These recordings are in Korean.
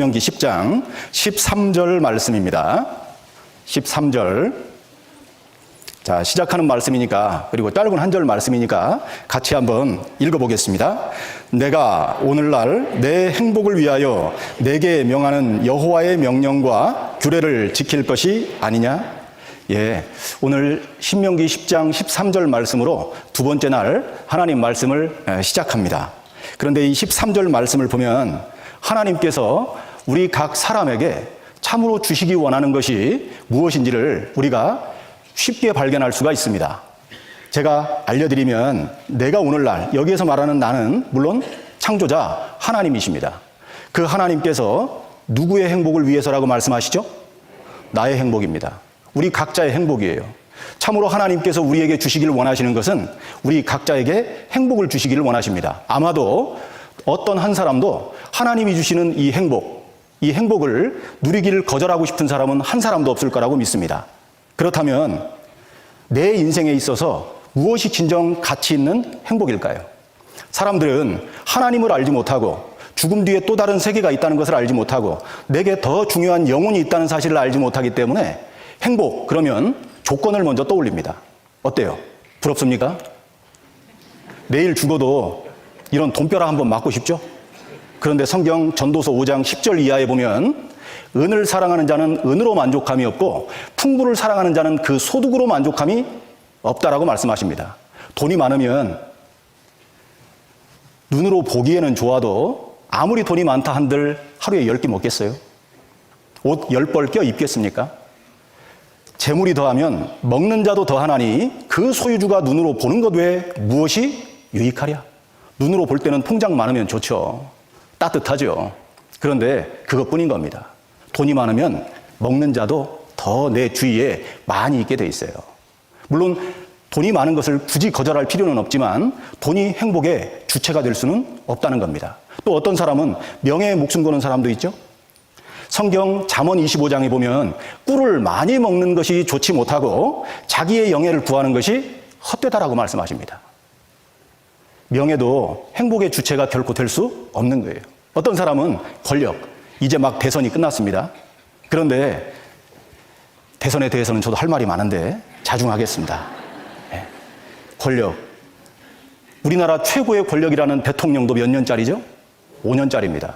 신명기 10장 13절 말씀입니다. 13절. 자, 시작하는 말씀이니까, 그리고 짧은 한 절 말씀이니까 같이 한번 읽어보겠습니다. 내가 오늘날 내 행복을 위하여 내게 명하는 여호와의 명령과 규례를 지킬 것이 아니냐? 예, 오늘 신명기 10장 13절 말씀으로 두 번째 날 하나님 말씀을 시작합니다. 그런데 이 13절 말씀을 보면 하나님께서 우리 각 사람에게 참으로 주시기 원하는 것이 무엇인지를 우리가 쉽게 발견할 수가 있습니다. 제가 알려드리면, 내가 오늘날 여기에서 말하는 나는 물론 창조자 하나님이십니다. 그 하나님께서 누구의 행복을 위해서라고 말씀하시죠? 나의 행복입니다. 우리 각자의 행복이에요. 참으로 하나님께서 우리에게 주시기를 원하시는 것은 우리 각자에게 행복을 주시기를 원하십니다. 아마도 어떤 한 사람도 하나님이 주시는 이 행복을 누리기를 거절하고 싶은 사람은 한 사람도 없을 거라고 믿습니다. 그렇다면 내 인생에 있어서 무엇이 진정 가치 있는 행복일까요? 사람들은 하나님을 알지 못하고 죽음 뒤에 또 다른 세계가 있다는 것을 알지 못하고 내게 더 중요한 영혼이 있다는 사실을 알지 못하기 때문에 행복, 그러면 조건을 먼저 떠올립니다. 어때요? 부럽습니까? 내일 죽어도 이런 돈벼락 한번 맞고 싶죠? 그런데 성경 전도서 5장 10절 이하에 보면, 은을 사랑하는 자는 은으로 만족함이 없고 풍부를 사랑하는 자는 그 소득으로 만족함이 없다라고 말씀하십니다. 돈이 많으면 눈으로 보기에는 좋아도 아무리 돈이 많다 한들 하루에 10끼 먹겠어요? 옷 10벌 껴 입겠습니까? 재물이 더하면 먹는 자도 더하나니 그 소유주가 눈으로 보는 것 외에 무엇이 유익하랴? 눈으로 볼 때는 통장 많으면 좋죠. 따뜻하죠. 그런데 그것뿐인 겁니다. 돈이 많으면 먹는 자도 더 내 주위에 많이 있게 돼 있어요. 물론 돈이 많은 것을 굳이 거절할 필요는 없지만 돈이 행복의 주체가 될 수는 없다는 겁니다. 또 어떤 사람은 명예에 목숨 거는 사람도 있죠. 성경 잠언 25장에 보면 꿀을 많이 먹는 것이 좋지 못하고 자기의 영예를 구하는 것이 헛되다라고 말씀하십니다. 명예도 행복의 주체가 결코 될 수 없는 거예요. 어떤 사람은 권력, 이제 막 대선이 끝났습니다. 그런데 대선에 대해서는 저도 할 말이 많은데 자중하겠습니다. 네. 권력, 우리나라 최고의 권력이라는 대통령도 몇 년짜리죠? 5년짜리입니다.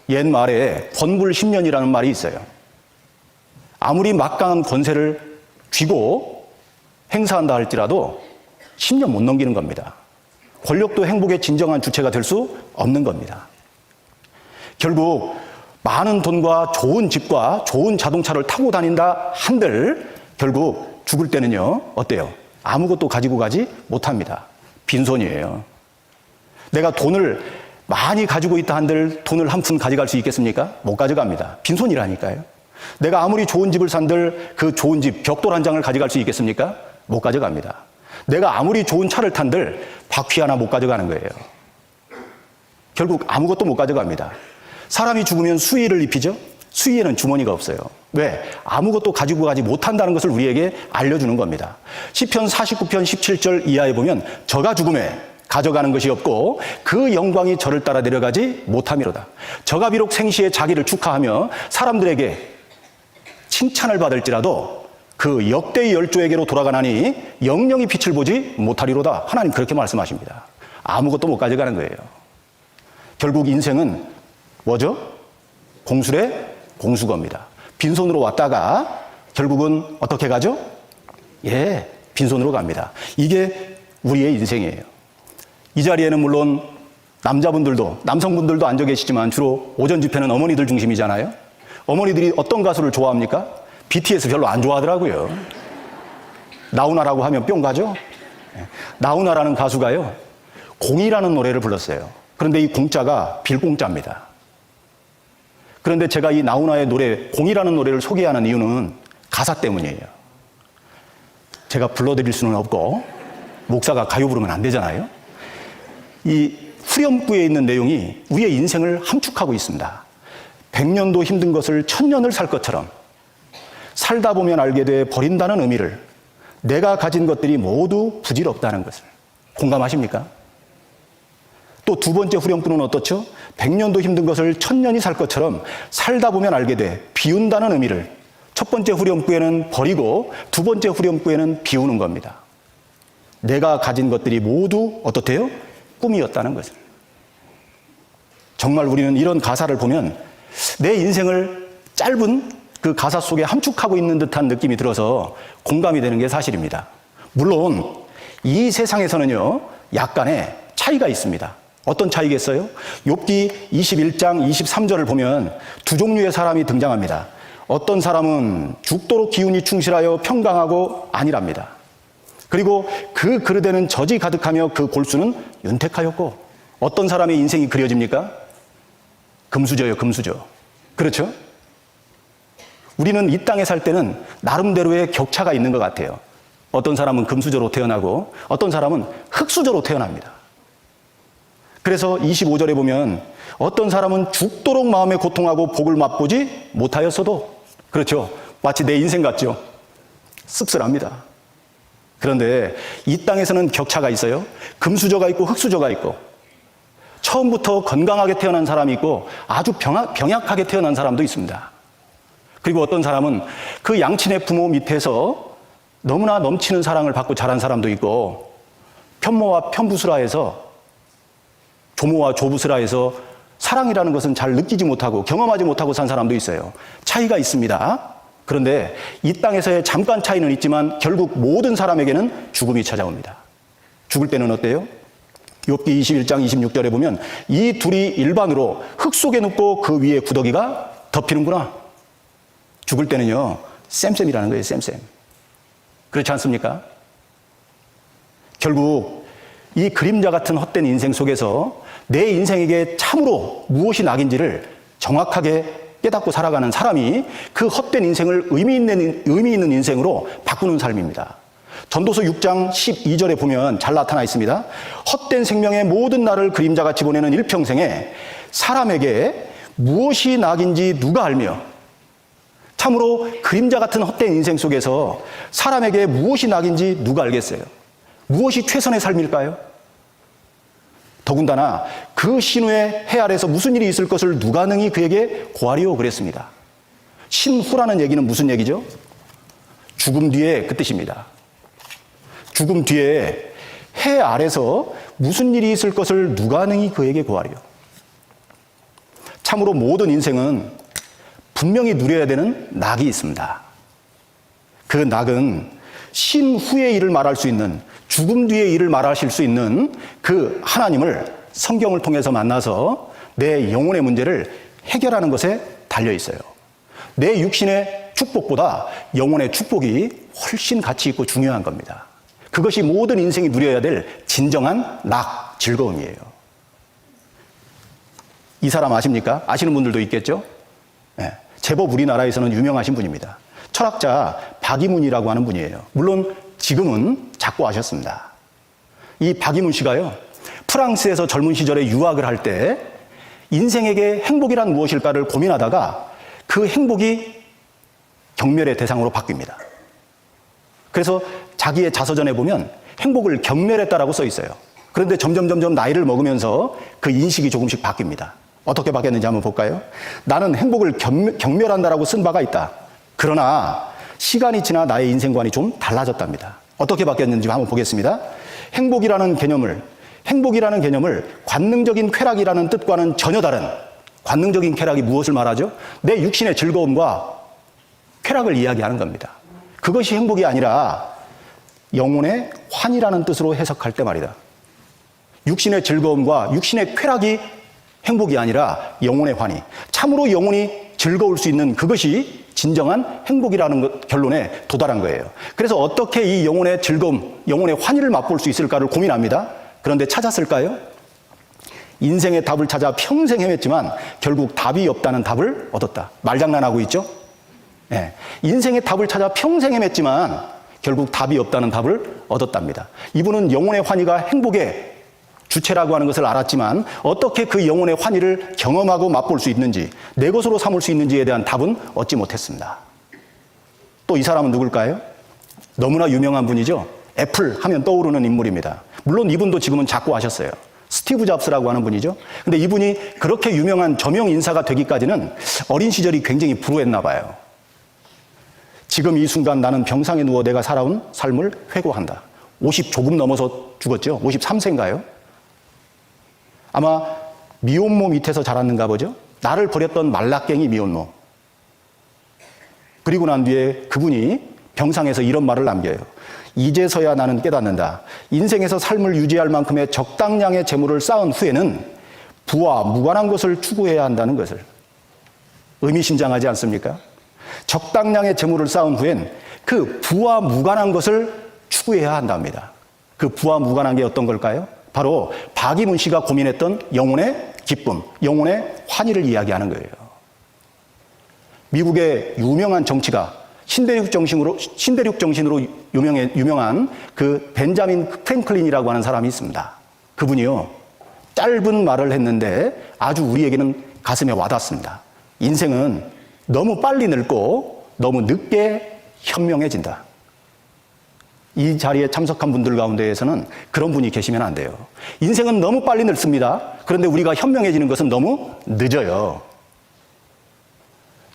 옛 말에 권불 10년이라는 말이 있어요. 아무리 막강한 권세를 쥐고 행사한다 할지라도 10년 못 넘기는 겁니다. 권력도 행복의 진정한 주체가 될 수 없는 겁니다. 결국 많은 돈과 좋은 집과 좋은 자동차를 타고 다닌다 한들 결국 죽을 때는요, 어때요? 아무것도 가지고 가지 못합니다. 빈손이에요. 내가 돈을 많이 가지고 있다 한들 돈을 한 푼 가져갈 수 있겠습니까? 못 가져갑니다. 빈손이라니까요. 내가 아무리 좋은 집을 산들 그 좋은 집 벽돌 한 장을 가져갈 수 있겠습니까? 못 가져갑니다. 내가 아무리 좋은 차를 탄들 바퀴 하나 못 가져가는 거예요. 결국 아무것도 못 가져갑니다. 사람이 죽으면 수의를 입히죠? 수의에는 주머니가 없어요. 왜? 아무것도 가지고 가지 못한다는 것을 우리에게 알려주는 겁니다. 시편 49편 17절 이하에 보면 저가 죽음에 가져가는 것이 없고 그 영광이 저를 따라 내려가지 못함이로다. 저가 비록 생시에 자기를 축하하며 사람들에게 칭찬을 받을지라도 그 역대의 열조에게로 돌아가나니 영영이 빛을 보지 못하리로다. 하나님 그렇게 말씀하십니다. 아무것도 못 가져가는 거예요. 결국 인생은 뭐죠? 공술의 공수거입니다. 빈손으로 왔다가 결국은 어떻게 가죠? 예, 빈손으로 갑니다. 이게 우리의 인생이에요. 이 자리에는 물론 남성분들도 앉아 계시지만 주로 오전 집회는 어머니들 중심이잖아요. 어머니들이 어떤 가수를 좋아합니까? BTS 별로 안 좋아하더라고요. 나훈아라고 하면 뿅 가죠? 나훈아라는 가수가요, 공이라는 노래를 불렀어요. 그런데 이 공자가 빌공자입니다. 그런데 제가 이 나훈아의 노래, 공이라는 노래를 소개하는 이유는 가사 때문이에요. 제가 불러드릴 수는 없고 목사가 가요 부르면 안 되잖아요. 이 후렴구에 있는 내용이 우리의 인생을 함축하고 있습니다. 100년도 힘든 것을 1000년을 살 것처럼 살다 보면 알게 돼 버린다는 의미를, 내가 가진 것들이 모두 부질없다는 것을. 공감하십니까? 또 두 번째 후렴구는 어떻죠? 100년도 힘든 것을 1000년이 살 것처럼 살다 보면 알게 돼. 비운다는 의미를 첫 번째 후렴구에는 버리고 두 번째 후렴구에는 비우는 겁니다. 내가 가진 것들이 모두 어떻대요? 꿈이었다는 것을. 정말 우리는 이런 가사를 보면 내 인생을 짧은 그 가사 속에 함축하고 있는 듯한 느낌이 들어서 공감이 되는 게 사실입니다. 물론 이 세상에서는요, 약간의 차이가 있습니다. 어떤 차이겠어요? 욥기 21장 23절을 보면 두 종류의 사람이 등장합니다. 어떤 사람은 죽도록 기운이 충실하여 평강하고 안일합니다. 그리고 그 그릇에는 젖이 가득하며 그 골수는 윤택하였고, 어떤 사람의 인생이 그려집니까? 금수저요, 금수저. 그렇죠? 우리는 이 땅에 살 때는 나름대로의 격차가 있는 것 같아요. 어떤 사람은 금수저로 태어나고 어떤 사람은 흙수저로 태어납니다. 그래서 25절에 보면 어떤 사람은 죽도록 마음에 고통하고 복을 맛보지 못하였어도, 그렇죠, 마치 내 인생 같죠. 씁쓸합니다. 그런데 이 땅에서는 격차가 있어요. 금수저가 있고 흙수저가 있고, 처음부터 건강하게 태어난 사람이 있고 아주 병약하게 태어난 사람도 있습니다. 그리고 어떤 사람은 그 양친의 부모 밑에서 너무나 넘치는 사랑을 받고 자란 사람도 있고, 편모와 편부스라해서, 조모와 조부스라해서 사랑이라는 것은 잘 느끼지 못하고 경험하지 못하고 산 사람도 있어요. 차이가 있습니다. 그런데 이 땅에서의 잠깐 차이는 있지만 결국 모든 사람에게는 죽음이 찾아옵니다. 죽을 때는 어때요? 욥기 21장 26절에 보면 이 둘이 일반으로 흙 속에 눕고 그 위에 구더기가 덮이는구나. 죽을 때는요, 쌤쌤이라는 거예요, 쌤쌤. 그렇지 않습니까? 결국 이 그림자 같은 헛된 인생 속에서 내 인생에게 참으로 무엇이 낙인지를 정확하게 깨닫고 살아가는 사람이 그 헛된 인생을 의미 있는 인생으로 바꾸는 삶입니다. 전도서 6장 12절에 보면 잘 나타나 있습니다. 헛된 생명의 모든 날을 그림자같이 보내는 일평생에 사람에게 무엇이 낙인지 누가 알며, 참으로 그림자 같은 헛된 인생 속에서 사람에게 무엇이 낙인지 누가 알겠어요? 무엇이 최선의 삶일까요? 더군다나 그 신후의 해 아래서 무슨 일이 있을 것을 누가 능히 그에게 고하리오 그랬습니다. 신후라는 얘기는 무슨 얘기죠? 죽음 뒤에 그 뜻입니다. 죽음 뒤에 해 아래서 무슨 일이 있을 것을 누가 능히 그에게 고하리오. 참으로 모든 인생은 분명히 누려야 되는 낙이 있습니다. 그 낙은 신후의 일을 말할 수 있는, 죽음 뒤의 일을 말하실 수 있는 그 하나님을 성경을 통해서 만나서 내 영혼의 문제를 해결하는 것에 달려 있어요. 내 육신의 축복보다 영혼의 축복이 훨씬 가치 있고 중요한 겁니다. 그것이 모든 인생이 누려야 될 진정한 낙, 즐거움이에요. 이 사람 아십니까? 아시는 분들도 있겠죠? 네, 제법 우리나라에서는 유명하신 분입니다. 철학자 박이문이라고 하는 분이에요. 물론 지금은 작고하셨습니다. 이 박이문 씨가요, 프랑스에서 젊은 시절에 유학을 할 때 인생에게 행복이란 무엇일까를 고민하다가 그 행복이 경멸의 대상으로 바뀝니다. 그래서 자기의 자서전에 보면 행복을 경멸했다라고 써 있어요. 그런데 점점 나이를 먹으면서 그 인식이 조금씩 바뀝니다. 어떻게 바뀌었는지 한번 볼까요? 나는 행복을 경멸한다라고 쓴 바가 있다. 그러나 시간이 지나 나의 인생관이 좀 달라졌답니다. 어떻게 바뀌었는지 한번 보겠습니다. 행복이라는 개념을 관능적인 쾌락이라는 뜻과는 전혀 다른, 관능적인 쾌락이 무엇을 말하죠? 내 육신의 즐거움과 쾌락을 이야기하는 겁니다. 그것이 행복이 아니라 영혼의 환이라는 뜻으로 해석할 때 말이다. 육신의 즐거움과 육신의 쾌락이 행복이 아니라 영혼의 환희, 참으로 영혼이 즐거울 수 있는 그것이 진정한 행복이라는 결론에 도달한 거예요. 그래서 어떻게 이 영혼의 즐거움, 영혼의 환희를 맛볼 수 있을까를 고민합니다. 그런데 찾았을까요? 인생의 답을 찾아 평생 헤맸지만 결국 답이 없다는 답을 얻었다. 말장난하고 있죠? 네. 인생의 답을 찾아 평생 헤맸지만 결국 답이 없다는 답을 얻었답니다. 이분은 영혼의 환희가 행복의 주체라고 하는 것을 알았지만 어떻게 그 영혼의 환희를 경험하고 맛볼 수 있는지, 내 것으로 삼을 수 있는지에 대한 답은 얻지 못했습니다. 또 이 사람은 누굴까요? 너무나 유명한 분이죠. 애플 하면 떠오르는 인물입니다. 물론 이분도 지금은 작고하셨어요. 스티브 잡스라고 하는 분이죠. 근데 이분이 그렇게 유명한 저명 인사가 되기까지는 어린 시절이 굉장히 불우했나 봐요. 지금 이 순간 나는 병상에 누워 내가 살아온 삶을 회고한다. 50 조금 넘어서 죽었죠. 53세인가요? 아마 미혼모 밑에서 자랐는가 보죠. 나를 버렸던 말라깽이 미혼모. 그리고 난 뒤에 그분이 병상에서 이런 말을 남겨요. 이제서야 나는 깨닫는다. 인생에서 삶을 유지할 만큼의 적당량의 재물을 쌓은 후에는 부와 무관한 것을 추구해야 한다는 것을. 의미심장하지 않습니까? 적당량의 재물을 쌓은 후엔 그 부와 무관한 것을 추구해야 한답니다. 그 부와 무관한 게 어떤 걸까요? 바로 박이문 씨가 고민했던 영혼의 기쁨, 영혼의 환희를 이야기하는 거예요. 미국의 유명한 정치가 신대륙 정신으로 유명한 그 벤자민 프랭클린이라고 하는 사람이 있습니다. 그분이요, 짧은 말을 했는데 아주 우리에게는 가슴에 와닿습니다. 인생은 너무 빨리 늙고 너무 늦게 현명해진다. 이 자리에 참석한 분들 가운데에서는 그런 분이 계시면 안 돼요. 인생은 너무 빨리 늙습니다. 그런데 우리가 현명해지는 것은 너무 늦어요.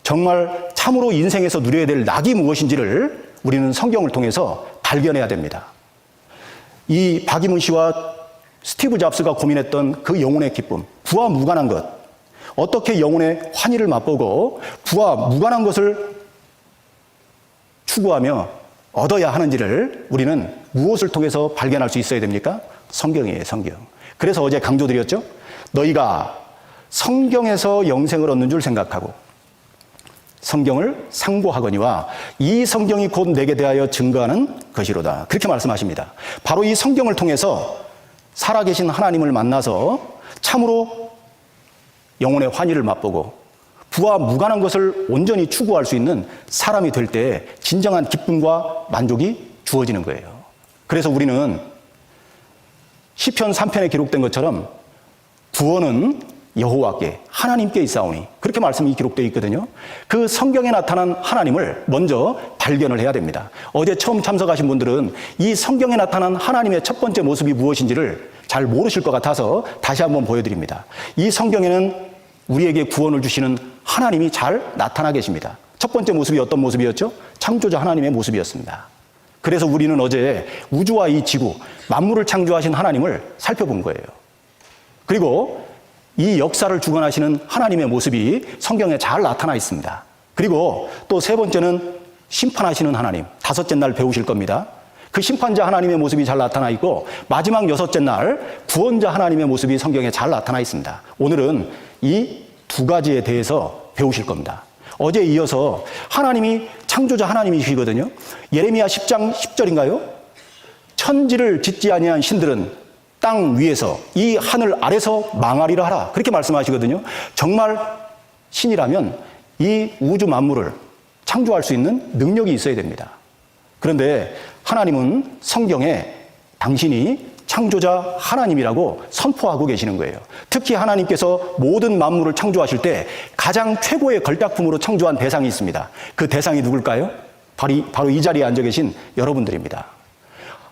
정말 참으로 인생에서 누려야 될 낙이 무엇인지를 우리는 성경을 통해서 발견해야 됩니다. 이 박이문 씨와 스티브 잡스가 고민했던 그 영혼의 기쁨, 부와 무관한 것, 어떻게 영혼의 환희를 맛보고 부와 무관한 것을 추구하며 얻어야 하는지를 우리는 무엇을 통해서 발견할 수 있어야 됩니까? 성경이에요, 성경. 그래서 어제 강조드렸죠? 너희가 성경에서 영생을 얻는 줄 생각하고 성경을 상고하거니와 이 성경이 곧 내게 대하여 증거하는 것이로다. 그렇게 말씀하십니다. 바로 이 성경을 통해서 살아계신 하나님을 만나서 참으로 영혼의 환희를 맛보고 부와 무관한 것을 온전히 추구할 수 있는 사람이 될 때 진정한 기쁨과 만족이 주어지는 거예요. 그래서 우리는 시편 3편에 기록된 것처럼 구원은 여호와께 하나님께 있사오니 그렇게 말씀이 기록되어 있거든요. 그 성경에 나타난 하나님을 먼저 발견을 해야 됩니다. 어제 처음 참석하신 분들은 이 성경에 나타난 하나님의 첫 번째 모습이 무엇인지를 잘 모르실 것 같아서 다시 한번 보여드립니다. 이 성경에는 우리에게 구원을 주시는 하나님이 잘 나타나 계십니다. 첫 번째 모습이 어떤 모습이었죠? 창조자 하나님의 모습이었습니다. 그래서 우리는 어제 우주와 이 지구, 만물을 창조하신 하나님을 살펴본 거예요. 그리고 이 역사를 주관하시는 하나님의 모습이 성경에 잘 나타나 있습니다. 그리고 또 세 번째는 심판하시는 하나님, 다섯째 날 배우실 겁니다. 그 심판자 하나님의 모습이 잘 나타나 있고 마지막 여섯째 날 구원자 하나님의 모습이 성경에 잘 나타나 있습니다. 오늘은 이 두 가지에 대해서 배우실 겁니다. 어제 이어서 하나님이 창조자 하나님이시거든요. 예레미야 10장 10절인가요? 천지를 짓지 아니한 신들은 땅 위에서 이 하늘 아래서 망하리라 하라. 그렇게 말씀하시거든요. 정말 신이라면 이 우주 만물을 창조할 수 있는 능력이 있어야 됩니다. 그런데 하나님은 성경에 당신이 창조자 하나님이라고 선포하고 계시는 거예요. 특히 하나님께서 모든 만물을 창조하실 때 가장 최고의 걸작품으로 창조한 대상이 있습니다. 그 대상이 누굴까요? 바로 이 자리에 앉아 계신 여러분들입니다.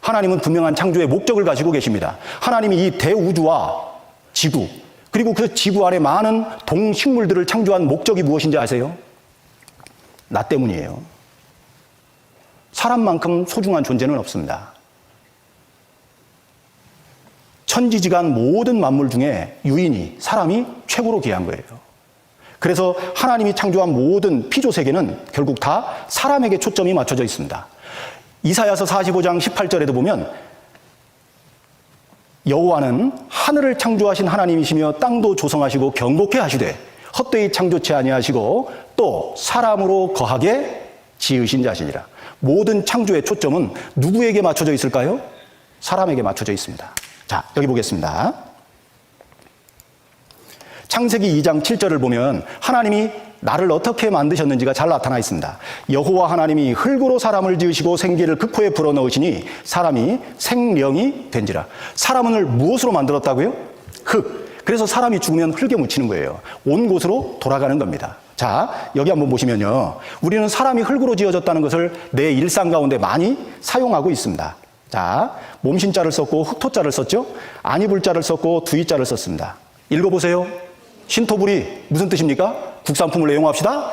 하나님은 분명한 창조의 목적을 가지고 계십니다. 하나님이 이 대우주와 지구, 그리고 그 지구 안에 많은 동식물들을 창조한 목적이 무엇인지 아세요? 나 때문이에요. 사람만큼 소중한 존재는 없습니다. 천지지간 모든 만물 중에 유인이, 사람이 최고로 귀한 거예요. 그래서 하나님이 창조한 모든 피조세계는 결국 다 사람에게 초점이 맞춰져 있습니다. 이사야서 45장 18절에도 보면 여호와는 하늘을 창조하신 하나님이시며 땅도 조성하시고 경고케 하시되 헛되이 창조치 아니하시고 또 사람으로 거하게 지으신 자시니라. 모든 창조의 초점은 누구에게 맞춰져 있을까요? 사람에게 맞춰져 있습니다. 자, 여기 보겠습니다. 창세기 2장 7절을 보면 하나님이 나를 어떻게 만드셨는지가 잘 나타나 있습니다. 여호와 하나님이 흙으로 사람을 지으시고 생기를 그 코에 불어넣으시니 사람이 생령이 된지라. 사람을 무엇으로 만들었다고요? 흙. 그래서 사람이 죽으면 흙에 묻히는 거예요. 온 곳으로 돌아가는 겁니다. 자, 여기 한번 보시면요. 우리는 사람이 흙으로 지어졌다는 것을 내 일상 가운데 많이 사용하고 있습니다. 자, 몸신자를 썼고 흑토자를 썼죠? 안이불자를 썼고 두이자를 썼습니다. 읽어보세요. 신토불이 무슨 뜻입니까? 국산품을 애용합시다.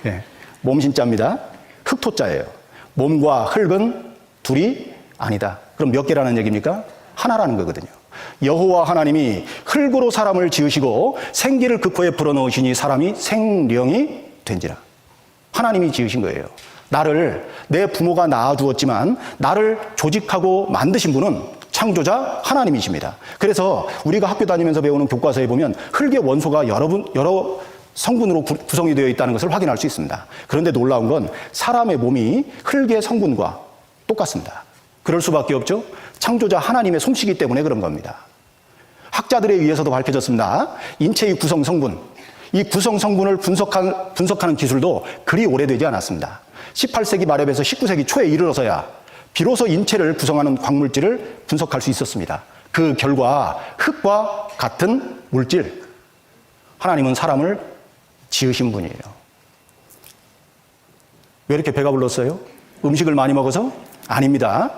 네, 몸신자입니다. 흑토자예요. 몸과 흙은 둘이 아니다. 그럼 몇 개라는 얘기입니까? 하나라는 거거든요. 여호와 하나님이 흙으로 사람을 지으시고 생기를 그 코에 불어넣으시니 사람이 생령이 된지라. 하나님이 지으신 거예요. 나를, 내 부모가 낳아주었지만 나를 조직하고 만드신 분은 창조자 하나님이십니다. 그래서 우리가 학교 다니면서 배우는 교과서에 보면 흙의 원소가 여러 성분으로 구성이 되어 있다는 것을 확인할 수 있습니다. 그런데 놀라운 건 사람의 몸이 흙의 성분과 똑같습니다. 그럴 수밖에 없죠. 창조자 하나님의 솜씨이기 때문에 그런 겁니다. 학자들에 의해서도 밝혀졌습니다. 인체의 구성 성분, 이 구성 성분을 분석하는 기술도 그리 오래되지 않았습니다. 18세기 말에서 19세기 초에 이르러서야 비로소 인체를 구성하는 광물질을 분석할 수 있었습니다. 그 결과 흙과 같은 물질, 하나님은 사람을 지으신 분이에요. 왜 이렇게 배가 불렀어요? 음식을 많이 먹어서? 아닙니다.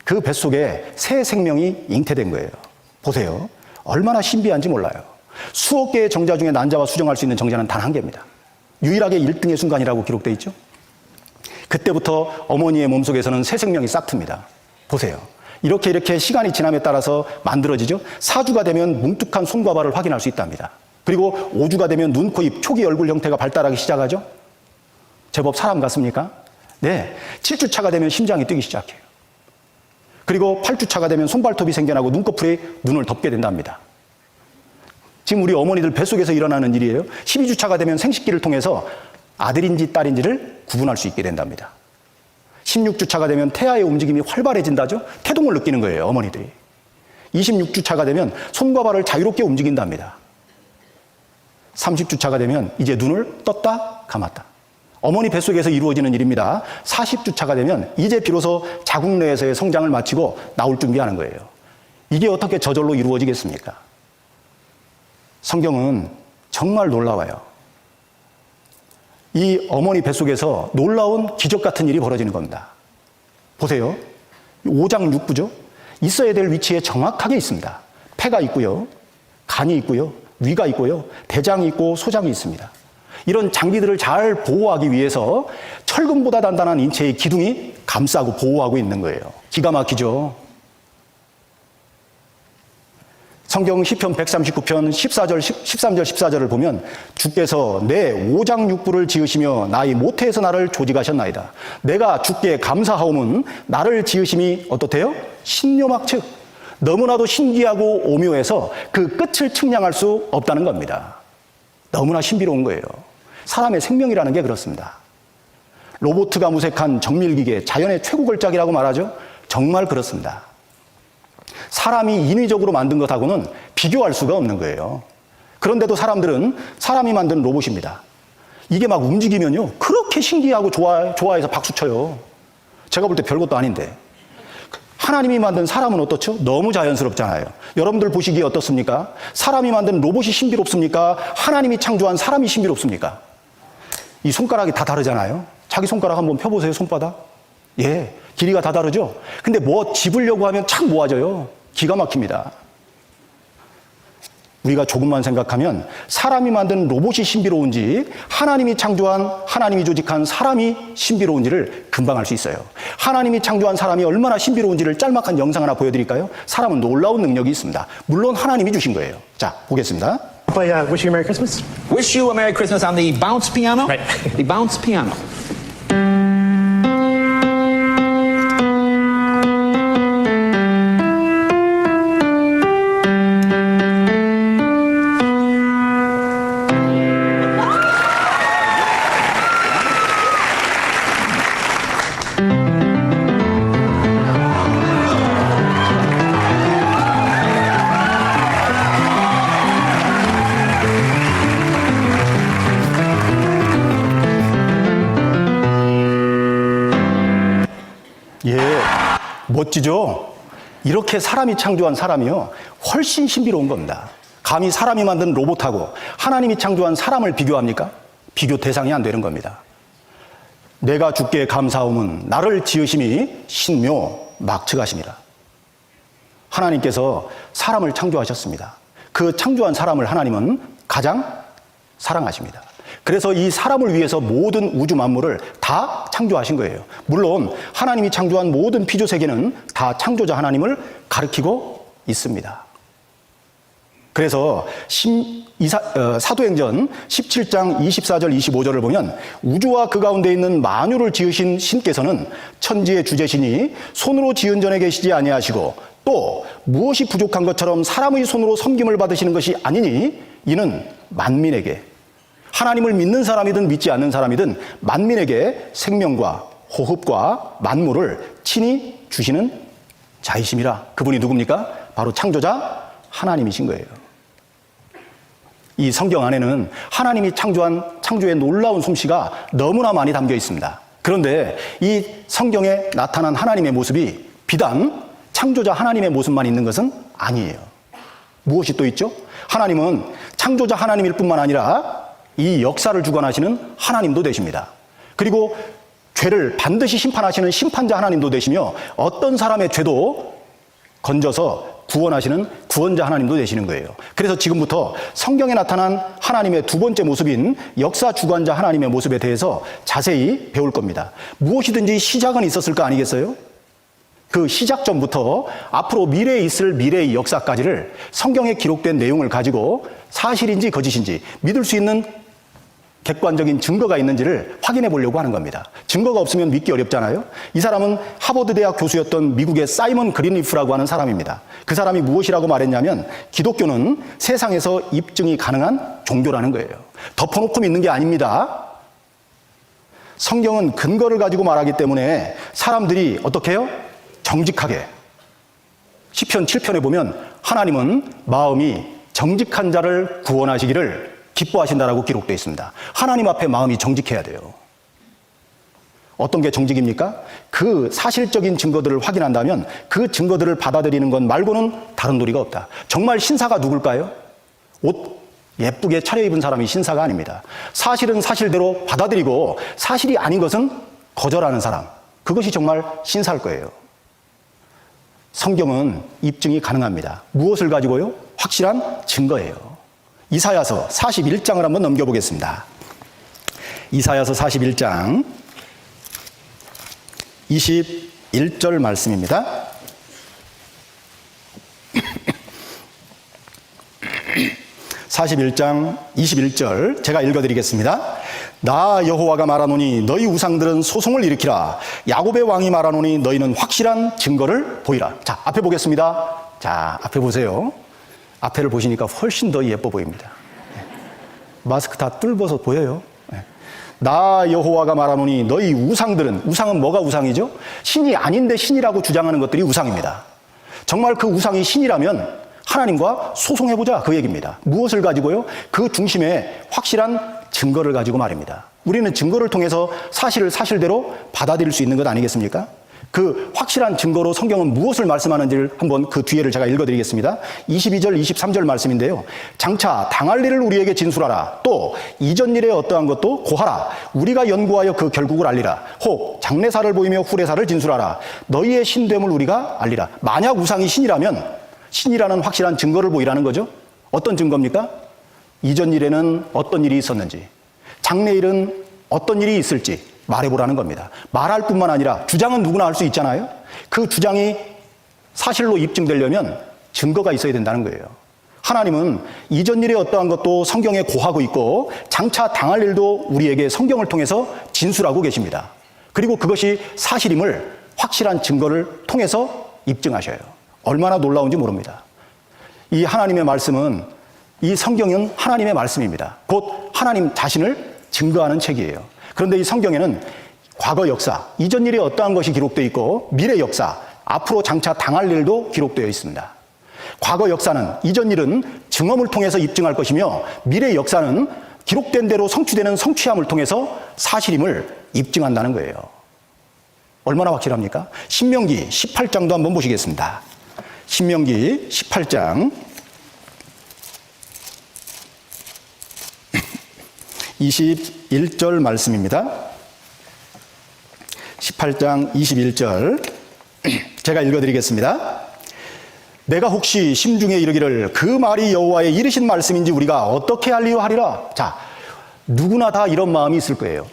그 뱃속에 새 생명이 잉태된 거예요. 보세요. 얼마나 신비한지 몰라요. 수억 개의 정자 중에 난자와 수정할 수 있는 정자는 단 한 개입니다. 유일하게 1등의 순간이라고 기록되어 있죠. 그때부터 어머니의 몸속에서는 새 생명이 싹 틉니다. 보세요. 이렇게 시간이 지남에 따라서 만들어지죠. 4주가 되면 뭉툭한 손과 발을 확인할 수 있답니다. 그리고 5주가 되면 눈, 코, 입, 초기 얼굴 형태가 발달하기 시작하죠. 제법 사람 같습니까? 네. 7주차가 되면 심장이 뛰기 시작해요. 그리고 8주차가 되면 손발톱이 생겨나고 눈꺼풀에 눈을 덮게 된답니다. 지금 우리 어머니들 뱃속에서 일어나는 일이에요. 12주차가 되면 생식기를 통해서 아들인지 딸인지를 구분할 수 있게 된답니다. 16주차가 되면 태아의 움직임이 활발해진다죠. 태동을 느끼는 거예요, 어머니들이. 26주차가 되면 손과 발을 자유롭게 움직인답니다. 30주차가 되면 이제 눈을 떴다 감았다. 어머니 뱃속에서 이루어지는 일입니다. 40주차가 되면 이제 비로소 자궁 내에서의 성장을 마치고 나올 준비하는 거예요. 이게 어떻게 저절로 이루어지겠습니까? 성경은 정말 놀라워요. 이 어머니 뱃속에서 놀라운 기적 같은 일이 벌어지는 겁니다. 보세요. 오장육부죠. 있어야 될 위치에 정확하게 있습니다. 폐가 있고요. 간이 있고요. 위가 있고요. 대장이 있고 소장이 있습니다. 이런 장기들을 잘 보호하기 위해서 철근보다 단단한 인체의 기둥이 감싸고 보호하고 있는 거예요. 기가 막히죠. 성경 시편 139편 13절 14절을 보면 주께서 내 오장육부를 지으시며 나의 모태에서 나를 조직하셨나이다. 내가 주께 감사하오면 나를 지으심이 어떻대요? 신묘막측. 너무나도 신기하고 오묘해서 그 끝을 측량할 수 없다는 겁니다. 너무나 신비로운 거예요. 사람의 생명이라는 게 그렇습니다. 로봇가 무색한 정밀기계, 자연의 최고 걸작이라고 말하죠. 정말 그렇습니다. 사람이 인위적으로 만든 것하고는 비교할 수가 없는 거예요. 그런데도 사람들은 사람이 만든 로봇입니다. 이게 막 움직이면요, 그렇게 신기하고 좋아해서 박수 쳐요. 제가 볼 때 별것도 아닌데. 하나님이 만든 사람은 어떻죠? 너무 자연스럽잖아요. 여러분들 보시기에 어떻습니까? 사람이 만든 로봇이 신비롭습니까? 하나님이 창조한 사람이 신비롭습니까? 이 손가락이 다 다르잖아요. 자기 손가락 한번 펴보세요, 손바닥. 예, 길이가 다 다르죠? 근데 뭐 집으려고 하면 참 모아져요. 기가 막힙니다. 우리가 조금만 생각하면 사람이 만든 로봇이 신비로운지 하나님이 창조한, 하나님이 조직한 사람이 신비로운지를 금방 알 수 있어요. 하나님이 창조한 사람이 얼마나 신비로운지를 짤막한 영상 하나 보여드릴까요? 사람은 놀라운 능력이 있습니다. 물론 하나님이 주신 거예요. 자, 보겠습니다. Play Wish You a Merry Christmas. Wish you a Merry Christmas on the bounce piano. Right. The bounce piano. 예, 멋지죠? 이렇게 사람이 창조한 사람이요, 훨씬 신비로운 겁니다. 감히 사람이 만든 로봇하고 하나님이 창조한 사람을 비교합니까? 비교 대상이 안 되는 겁니다. 내가 주께 감사함은 나를 지으심이 신묘 막측하심이라. 하나님께서 사람을 창조하셨습니다. 그 창조한 사람을 하나님은 가장 사랑하십니다. 그래서 이 사람을 위해서 모든 우주 만물을 다 창조하신 거예요. 물론 하나님이 창조한 모든 피조 세계는 다 창조자 하나님을 가리키고 있습니다. 그래서 사도행전 17장 24절 25절을 보면 우주와 그 가운데 있는 만유를 지으신 신께서는 천지의 주제시니 손으로 지은 전에 계시지 아니하시고 또 무엇이 부족한 것처럼 사람의 손으로 섬김을 받으시는 것이 아니니 이는 만민에게, 하나님을 믿는 사람이든 믿지 않는 사람이든 만민에게 생명과 호흡과 만물을 친히 주시는 자이심이라. 그분이 누굽니까? 바로 창조자 하나님이신 거예요. 이 성경 안에는 하나님이 창조한 창조의 놀라운 솜씨가 너무나 많이 담겨 있습니다. 그런데 이 성경에 나타난 하나님의 모습이 비단 창조자 하나님의 모습만 있는 것은 아니에요. 무엇이 또 있죠? 하나님은 창조자 하나님일 뿐만 아니라 이 역사를 주관하시는 하나님도 되십니다. 그리고 죄를 반드시 심판하시는 심판자 하나님도 되시며 어떤 사람의 죄도 건져서 구원하시는 구원자 하나님도 되시는 거예요. 그래서 지금부터 성경에 나타난 하나님의 두 번째 모습인 역사 주관자 하나님의 모습에 대해서 자세히 배울 겁니다. 무엇이든지 시작은 있었을 거 아니겠어요? 그 시작점부터 앞으로 미래에 있을 미래의 역사까지를 성경에 기록된 내용을 가지고 사실인지 거짓인지 믿을 수 있는 객관적인 증거가 있는지를 확인해 보려고 하는 겁니다. 증거가 없으면 믿기 어렵잖아요. 이 사람은 하버드 대학 교수였던 미국의 사이먼 그린리프라고 하는 사람입니다. 그 사람이 무엇이라고 말했냐면 기독교는 세상에서 입증이 가능한 종교라는 거예요. 덮어놓고 믿는 게 아닙니다. 성경은 근거를 가지고 말하기 때문에 사람들이 어떻게 해요? 정직하게. 시편 7편에 보면 하나님은 마음이 정직한 자를 구원하시기를 기뻐하신다라고 기록되어 있습니다. 하나님 앞에 마음이 정직해야 돼요. 어떤 게 정직입니까? 그 사실적인 증거들을 확인한다면 그 증거들을 받아들이는 것 말고는 다른 도리가 없다. 정말 신사가 누굴까요? 옷 예쁘게 차려입은 사람이 신사가 아닙니다. 사실은 사실대로 받아들이고 사실이 아닌 것은 거절하는 사람. 그것이 정말 신사일 거예요. 성경은 입증이 가능합니다. 무엇을 가지고요? 확실한 증거예요. 이사야서 41장을 한번 넘겨보겠습니다. 이사야서 41장 21절 말씀입니다. (41장 21절) 제가 읽어드리겠습니다. 나 여호와가 말하노니 너희 우상들은 소송을 일으키라. 야곱의 왕이 말하노니 너희는 확실한 증거를 보이라. 자, 앞에 보겠습니다. 자, 앞에 보세요. 앞에를 보시니까 훨씬 더 예뻐 보입니다. 마스크 다 뚫어서 보여요. 나 여호와가 말하노니 너희 우상들은, 우상은 뭐가 우상이죠? 신이 아닌데 신이라고 주장하는 것들이 우상입니다. 정말 그 우상이 신이라면 하나님과 소송해보자, 그 얘기입니다. 무엇을 가지고요? 그 중심에 확실한 증거를 가지고 말입니다. 우리는 증거를 통해서 사실을 사실대로 받아들일 수 있는 것 아니겠습니까? 그 확실한 증거로 성경은 무엇을 말씀하는지를 한번 그 뒤에를 제가 읽어드리겠습니다. 22절, 23절 말씀인데요. 장차 당할 일을 우리에게 진술하라. 또 이전 일에 어떠한 것도 고하라. 우리가 연구하여 그 결국을 알리라. 혹 장래사를 보이며 후래사를 진술하라. 너희의 신됨을 우리가 알리라. 만약 우상이 신이라면 신이라는 확실한 증거를 보이라는 거죠. 어떤 증거입니까? 이전 일에는 어떤 일이 있었는지, 장래일은 어떤 일이 있을지 말해보라는 겁니다. 말할 뿐만 아니라 주장은 누구나 할 수 있잖아요. 그 주장이 사실로 입증되려면 증거가 있어야 된다는 거예요. 하나님은 이전 일에 어떠한 것도 성경에 고하고 있고 장차 당할 일도 우리에게 성경을 통해서 진술하고 계십니다. 그리고 그것이 사실임을 확실한 증거를 통해서 입증하셔요. 얼마나 놀라운지 모릅니다. 이 하나님의 말씀은, 이 성경은 하나님의 말씀입니다. 곧 하나님 자신을 증거하는 책이에요. 그런데 이 성경에는 과거 역사, 이전 일에 어떠한 것이 기록되어 있고 미래 역사, 앞으로 장차 당할 일도 기록되어 있습니다. 과거 역사는, 이전 일은 증언을 통해서 입증할 것이며 미래 역사는 기록된 대로 성취되는 성취함을 통해서 사실임을 입증한다는 거예요. 얼마나 확실합니까? 신명기 18장도 한번 보시겠습니다. 신명기 18장 21절 말씀입니다. 18장 21절 제가 읽어드리겠습니다. 내가 혹시 심중에 이르기를 그 말이 여호와의 이르신 말씀인지 우리가 어떻게 알리요 하리라. 자, 누구나 다 이런 마음이 있을 거예요.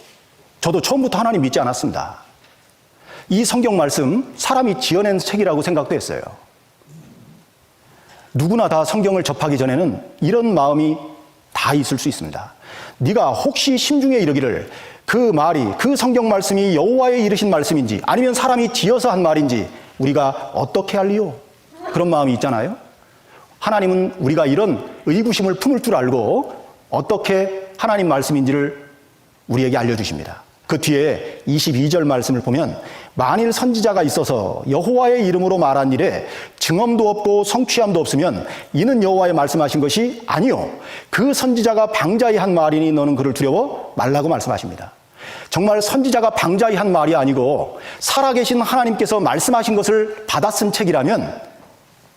저도 처음부터 하나님 믿지 않았습니다. 이 성경 말씀 사람이 지어낸 책이라고 생각도 했어요. 누구나 다 성경을 접하기 전에는 이런 마음이 다 있을 수 있습니다. 네가 혹시 심중에 이르기를 그 말이, 그 성경 말씀이 여호와의 이르신 말씀인지 아니면 사람이 지어서 한 말인지 우리가 어떻게 알리요? 그런 마음이 있잖아요. 하나님은 우리가 이런 의구심을 품을 줄 알고 어떻게 하나님 말씀인지를 우리에게 알려주십니다. 그 뒤에 22절 말씀을 보면 만일 선지자가 있어서 여호와의 이름으로 말한 일에 증언도 없고 성취함도 없으면 이는 여호와의 말씀하신 것이 아니요 그 선지자가 방자히 한 말이니 너는 그를 두려워 말라고 말씀하십니다. 정말 선지자가 방자히 한 말이 아니고 살아계신 하나님께서 말씀하신 것을 받아 쓴 책이라면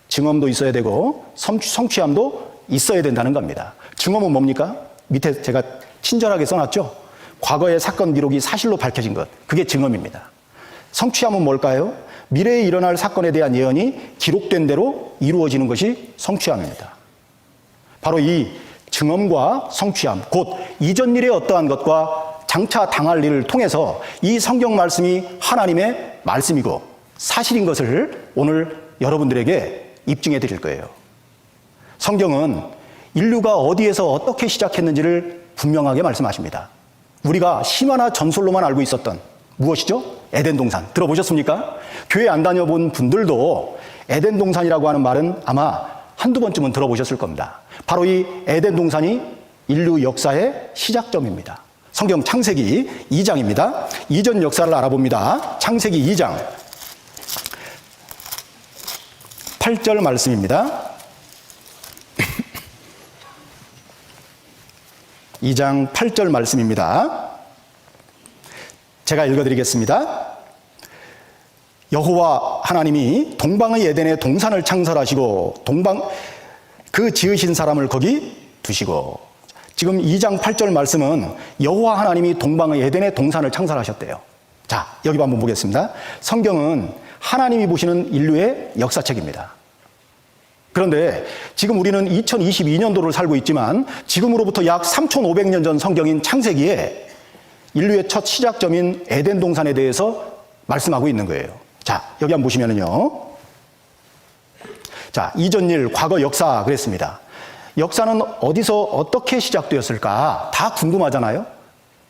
증언도 있어야 되고 성취함도 있어야 된다는 겁니다. 증언은 뭡니까? 밑에 제가 친절하게 써놨죠? 과거의 사건 기록이 사실로 밝혀진 것, 그게 증언입니다. 성취함은 뭘까요? 미래에 일어날 사건에 대한 예언이 기록된 대로 이루어지는 것이 성취함입니다. 바로 이 증언과 성취함, 곧 이전 일의 어떠한 것과 장차 당할 일을 통해서 이 성경 말씀이 하나님의 말씀이고 사실인 것을 오늘 여러분들에게 입증해 드릴 거예요. 성경은 인류가 어디에서 어떻게 시작했는지를 분명하게 말씀하십니다. 우리가 신화나 전설로만 알고 있었던 무엇이죠? 에덴 동산. 들어보셨습니까? 교회 안 다녀본 분들도 에덴 동산이라고 하는 말은 아마 한두 번쯤은 들어보셨을 겁니다. 바로 이 에덴 동산이 인류 역사의 시작점입니다. 성경 창세기 2장입니다. 이전 역사를 알아봅니다. 창세기 2장 8절 말씀입니다. 2장 8절 말씀입니다. 제가 읽어드리겠습니다. 여호와 하나님이 동방의 에덴에 동산을 창설하시고 그 지으신 사람을 거기 두시고. 지금 2장 8절 말씀은 여호와 하나님이 동방의 에덴에 동산을 창설하셨대요. 자, 여기 한번 보겠습니다. 성경은 하나님이 보시는 인류의 역사책입니다. 그런데 지금 우리는 2022년도를 살고 있지만 지금으로부터 약 3,500년 전 성경인 창세기에 인류의 첫 시작점인 에덴 동산에 대해서 말씀하고 있는 거예요. 자, 여기 한번 보시면은요. 자, 이전 일, 과거 역사 그랬습니다. 역사는 어디서 어떻게 시작되었을까? 다 궁금하잖아요.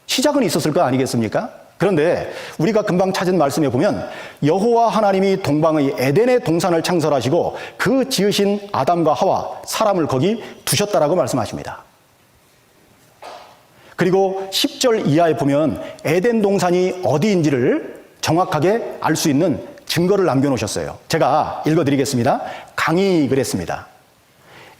시작은 있었을 거 아니겠습니까? 그런데 우리가 금방 찾은 말씀에 보면 여호와 하나님이 동방의 에덴의 동산을 창설하시고 그 지으신 아담과 하와 사람을 거기 두셨다라고 말씀하십니다. 그리고 10절 이하에 보면 에덴 동산이 어디인지를 정확하게 알 수 있는 증거를 남겨놓으셨어요. 제가 읽어드리겠습니다. 강이 그랬습니다.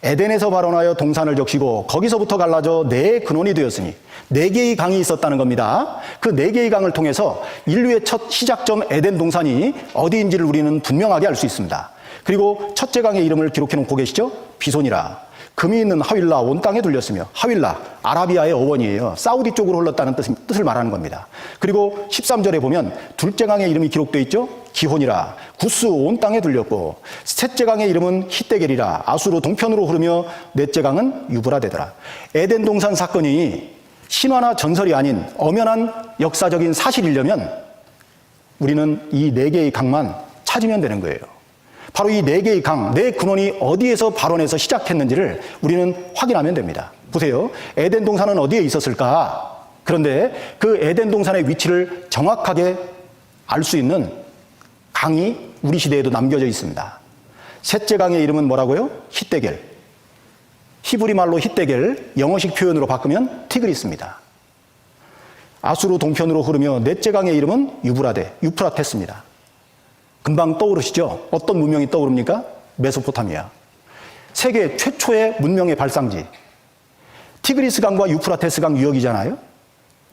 에덴에서 발원하여 동산을 적시고 거기서부터 갈라져 네 근원이 되었으니 네 개의 강이 있었다는 겁니다. 그 네 개의 강을 통해서 인류의 첫 시작점 에덴 동산이 어디인지를 우리는 분명하게 알 수 있습니다. 그리고 첫째 강의 이름을 기록해 놓고 계시죠? 비손이라. 금이 있는 하윌라 온 땅에 둘렸으며, 하윌라 아라비아의 어원이에요. 사우디 쪽으로 흘렀다는 뜻을 말하는 겁니다. 그리고 13절에 보면 둘째 강의 이름이 기록되어 있죠? 기혼이라. 구스 온 땅에 둘렸고, 셋째 강의 이름은 히데겔이라. 아수르 동편으로 흐르며 넷째 강은 유브라데더라. 에덴 동산 사건이 신화나 전설이 아닌 엄연한 역사적인 사실이려면 우리는 이 네 개의 강만 찾으면 되는 거예요. 바로 이 네 개의 강, 네 근원이 어디에서 발원해서 시작했는지를 우리는 확인하면 됩니다. 보세요. 에덴 동산은 어디에 있었을까? 그런데 그 에덴 동산의 위치를 정확하게 알 수 있는 강이 우리 시대에도 남겨져 있습니다. 셋째 강의 이름은 뭐라고요? 히데겔. 히브리 말로 히데겔, 영어식 표현으로 바꾸면 티그리스입니다. 아수르 동편으로 흐르며 넷째 강의 이름은 유프라테스입니다. 금방 떠오르시죠? 어떤 문명이 떠오릅니까? 메소포타미아. 세계 최초의 문명의 발상지. 티그리스 강과 유프라테스 강 유역이잖아요.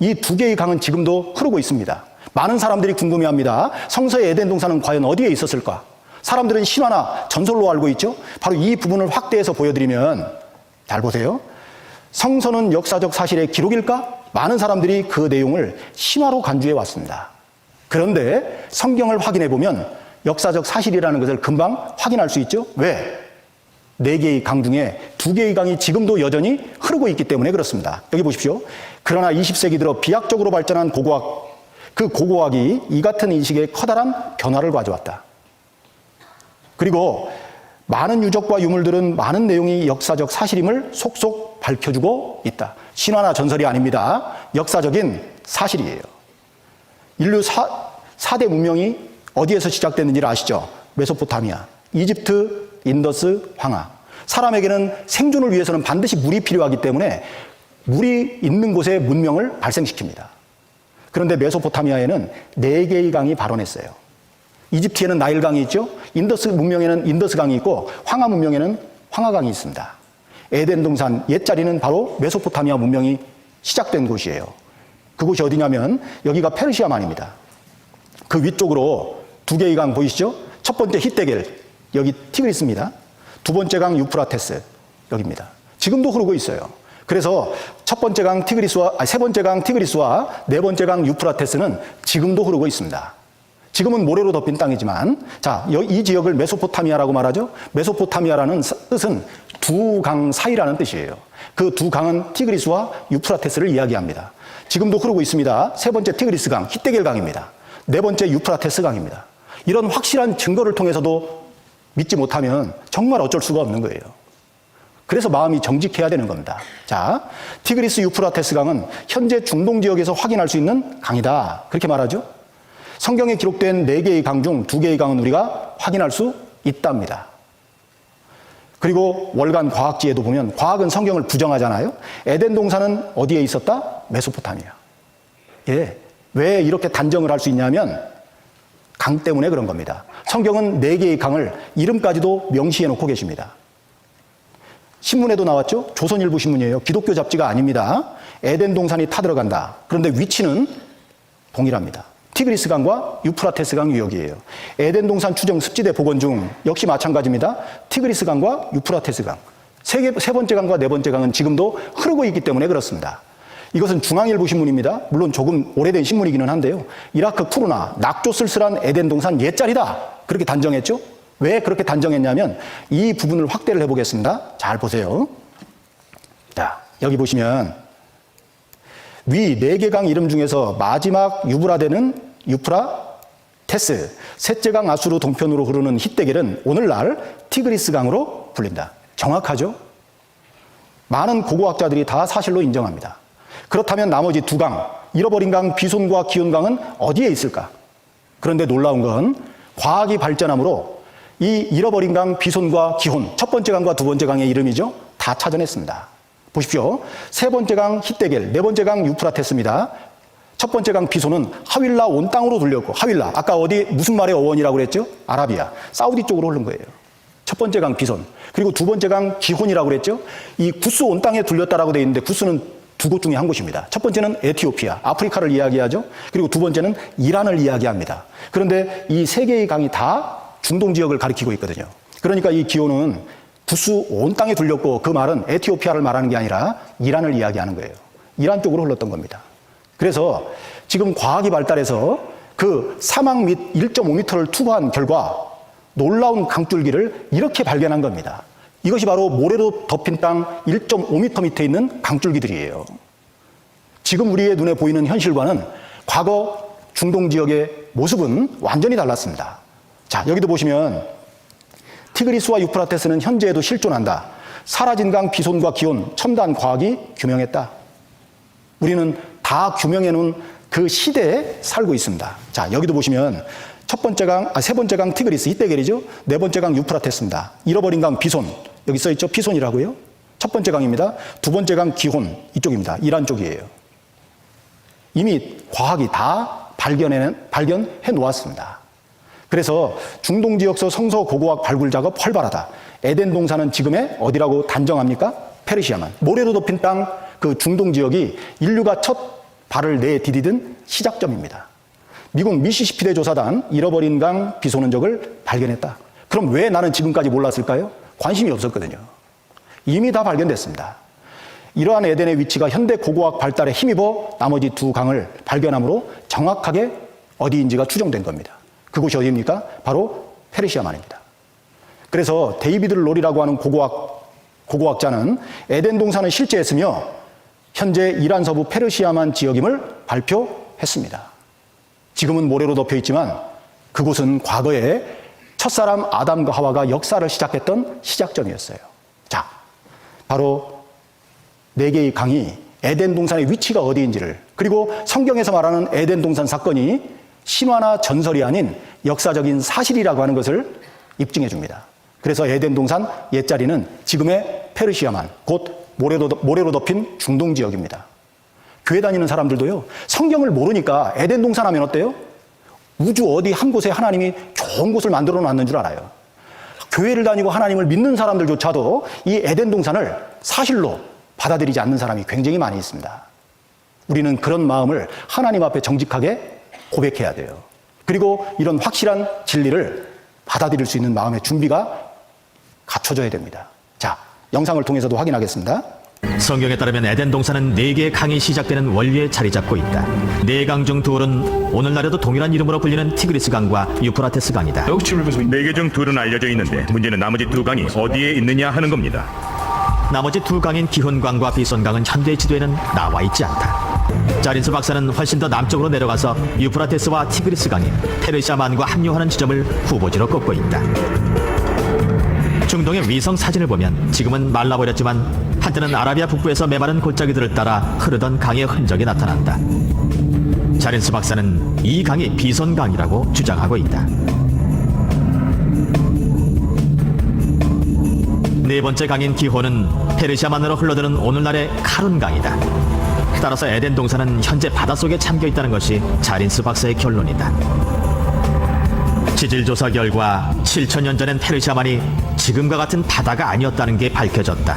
이 두 개의 강은 지금도 흐르고 있습니다. 많은 사람들이 궁금해합니다. 성서의 에덴 동산은 과연 어디에 있었을까? 사람들은 신화나 전설로 알고 있죠? 바로 이 부분을 확대해서 보여드리면, 잘 보세요. 성서는 역사적 사실의 기록일까? 많은 사람들이 그 내용을 신화로 간주해 왔습니다. 그런데 성경을 확인해 보면 역사적 사실이라는 것을 금방 확인할 수 있죠. 왜? 4개의 강 중에 2개의 강이 지금도 여전히 흐르고 있기 때문에 그렇습니다. 여기 보십시오. 그러나 20세기 들어 비약적으로 발전한 고고학, 그 고고학이 이 같은 인식에 커다란 변화를 가져왔다. 그리고 많은 유적과 유물들은 많은 내용이 역사적 사실임을 속속 밝혀주고 있다. 신화나 전설이 아닙니다. 역사적인 사실이에요. 인류 4대 문명이 어디에서 시작됐는지를 아시죠? 메소포타미아, 이집트, 인더스, 황하. 사람에게는 생존을 위해서는 반드시 물이 필요하기 때문에 물이 있는 곳에 문명을 발생시킵니다. 그런데 메소포타미아에는 4개의 강이 발원했어요. 이집트에는 나일강이 있죠. 인더스 문명에는 인더스강이 있고 황하 문명에는 황하강이 있습니다. 에덴 동산 옛자리는 바로 메소포타미아 문명이 시작된 곳이에요. 그곳이 어디냐면 여기가 페르시아만입니다. 그 위쪽으로 2개의 강 보이시죠? 첫 번째 히데겔, 여기 티그리스입니다. 2번째 강 유프라테스, 여기입니다. 지금도 흐르고 있어요. 그래서 첫 번째 강 티그리스와, 세 번째 강 티그리스와 4번째 강 유프라테스는 지금도 흐르고 있습니다. 지금은 모래로 덮인 땅이지만, 자, 이 지역을 메소포타미아라고 말하죠? 메소포타미아라는 뜻은 2강 사이라는 뜻이에요. 그 2강은 티그리스와 유프라테스를 이야기합니다. 지금도 흐르고 있습니다. 3번째 티그리스 강, 히데겔 강입니다. 4번째 유프라테스 강입니다. 이런 확실한 증거를 통해서도 믿지 못하면 정말 어쩔 수가 없는 거예요. 그래서 마음이 정직해야 되는 겁니다. 자, 티그리스 유프라테스 강은 현재 중동 지역에서 확인할 수 있는 강이다. 그렇게 말하죠. 성경에 기록된 4개의 강 중 2개의 강은 우리가 확인할 수 있답니다. 그리고 월간 과학지에도 보면 과학은 성경을 부정하잖아요. 에덴 동산은 어디에 있었다? 메소포타미아. 예. 왜 이렇게 단정을 할 수 있냐면 강 때문에 그런 겁니다. 성경은 4개의 강을 이름까지도 명시해 놓고 계십니다. 신문에도 나왔죠? 조선일보 신문이에요. 기독교 잡지가 아닙니다. 에덴 동산이 타들어간다. 그런데 위치는 동일합니다. 티그리스 강과 유프라테스 강 유역이에요. 에덴 동산 추정 습지대 복원 중 역시 마찬가지입니다. 티그리스 강과 유프라테스 강. 세 번째 강과 4번째 강은 지금도 흐르고 있기 때문에 그렇습니다. 이것은 중앙일보 신문입니다. 물론 조금 오래된 신문이기는 한데요. 이라크 쿠르나, 낙조 쓸쓸한 에덴 동산 옛자리다. 그렇게 단정했죠? 왜 그렇게 단정했냐면 이 부분을 확대를 해보겠습니다. 잘 보세요. 자, 여기 보시면 위 4개 강 이름 중에서 마지막 유브라데는 유프라테스, 셋째 강 아수르 동편으로 흐르는 히데겔은 오늘날 티그리스 강으로 불린다. 정확하죠? 많은 고고학자들이 다 사실로 인정합니다. 그렇다면 나머지 2강, 잃어버린 강 비손과 기온강은 어디에 있을까? 그런데 놀라운 건 과학이 발전함으로 이 잃어버린 강 비손과 기혼, 첫 번째 강과 2번째 강의 이름이죠. 다 찾아냈습니다. 보십시오. 3번째 강 히데겔, 4번째 강 유프라테스입니다. 첫 번째 강 비손은 하윌라 온 땅으로 돌렸고, 하윌라, 아까 어디 무슨 말의 어원이라고 그랬죠? 아라비아, 사우디 쪽으로 흐른 거예요. 첫 번째 강 비손. 그리고 2번째 강 기혼이라고 그랬죠? 이 구스 온 땅에 돌렸다라고 되어 있는데 구스는 2곳 중에 한 곳입니다. 첫 번째는 에티오피아, 아프리카를 이야기하죠. 그리고 2번째는 이란을 이야기합니다. 그런데 이 3개의 강이 다 중동 지역을 가리키고 있거든요. 그러니까 이 기호는 구스 온 땅에 둘렸고 그 말은 에티오피아를 말하는 게 아니라 이란을 이야기하는 거예요. 이란 쪽으로 흘렀던 겁니다. 그래서 지금 과학이 발달해서 그 사막 밑 1.5m를 투과한 결과 놀라운 강줄기를 이렇게 발견한 겁니다. 이것이 바로 모래로 덮인 땅 1.5m 밑에 있는 강줄기들이에요. 지금 우리의 눈에 보이는 현실과는 과거 중동 지역의 모습은 완전히 달랐습니다. 자, 여기도 보시면 티그리스와 유프라테스는 현재에도 실존한다. 사라진 강 비손과 기온, 첨단 과학이 규명했다. 우리는 다 규명해 놓은 그 시대에 살고 있습니다. 자, 여기도 보시면 세 번째 강 티그리스, 히데겔이죠. 4번째 강 유프라테스입니다. 잃어버린 강 비손, 여기 써있죠. 피손이라고요. 첫 번째 강입니다. 2번째 강 기혼, 이쪽입니다. 이란 쪽이에요. 이미 과학이 다 발견해 놓았습니다. 그래서 중동 지역서 성서 고고학 발굴 작업 활발하다. 에덴 동산은 지금의 어디라고 단정합니까? 페르시아만. 모래로 덮인 땅 그 중동 지역이 인류가 첫 발을 내디디든 시작점입니다. 미국 미시시피대 조사단 잃어버린 강 비손 적을 발견했다. 그럼 왜 나는 지금까지 몰랐을까요? 관심이 없었거든요. 이미 다 발견됐습니다. 이러한 에덴의 위치가 현대 고고학 발달에 힘입어 나머지 2강을 발견함으로 정확하게 어디인지가 추정된 겁니다. 그곳이 어디입니까? 바로 페르시아만입니다. 그래서 데이비드 롤이라고 하는 고고학자는 에덴 동산은 실제했으며 현재 이란 서부 페르시아만 지역임을 발표했습니다. 지금은 모래로 덮여 있지만 그곳은 과거에 첫사람 아담과 하와가 역사를 시작했던 시작점이었어요. 자, 바로 네 개의 강이 에덴 동산의 위치가 어디인지를, 그리고 성경에서 말하는 에덴 동산 사건이 신화나 전설이 아닌 역사적인 사실이라고 하는 것을 입증해 줍니다. 그래서 에덴 동산 옛자리는 지금의 페르시아만, 곧 모래로 덮인 중동 지역입니다. 교회 다니는 사람들도요, 성경을 모르니까 에덴 동산 하면 어때요? 우주 어디 한 곳에 하나님이 좋은 곳을 만들어 놨는 줄 알아요. 교회를 다니고 하나님을 믿는 사람들조차도 이 에덴 동산을 사실로 받아들이지 않는 사람이 굉장히 많이 있습니다. 우리는 그런 마음을 하나님 앞에 정직하게 고백해야 돼요. 그리고 이런 확실한 진리를 받아들일 수 있는 마음의 준비가 갖춰져야 됩니다. 자, 영상을 통해서도 확인하겠습니다. 성경에 따르면 에덴 동산은 4개의 강이 시작되는 원리에 자리 잡고 있다. 4강 중 둘은 오늘날에도 동일한 이름으로 불리는 티그리스 강과 유프라테스 강이다. 4개 중 둘은 알려져 있는데 문제는 나머지 2강이 어디에 있느냐 하는 겁니다. 나머지 2강인 기혼강과 비손강은 현대 지도에는 나와 있지 않다. 자린스 박사는 훨씬 더 남쪽으로 내려가서 유프라테스와 티그리스 강이 페르시아만과 합류하는 지점을 후보지로 꼽고 있다. 중동의 위성 사진을 보면 지금은 말라버렸지만 한때는 아라비아 북부에서 메마른 골짜기들을 따라 흐르던 강의 흔적이 나타난다. 자린스 박사는 이 강이 비손강이라고 주장하고 있다. 네 번째 강인 기호는 페르시아만으로 흘러드는 오늘날의 카룬강이다. 따라서 에덴 동산은 현재 바닷속에 잠겨 있다는 것이 자린스 박사의 결론이다. 지질조사 결과 7천년 전엔 페르시아만이 지금과 같은 바다가 아니었다는 게 밝혀졌다.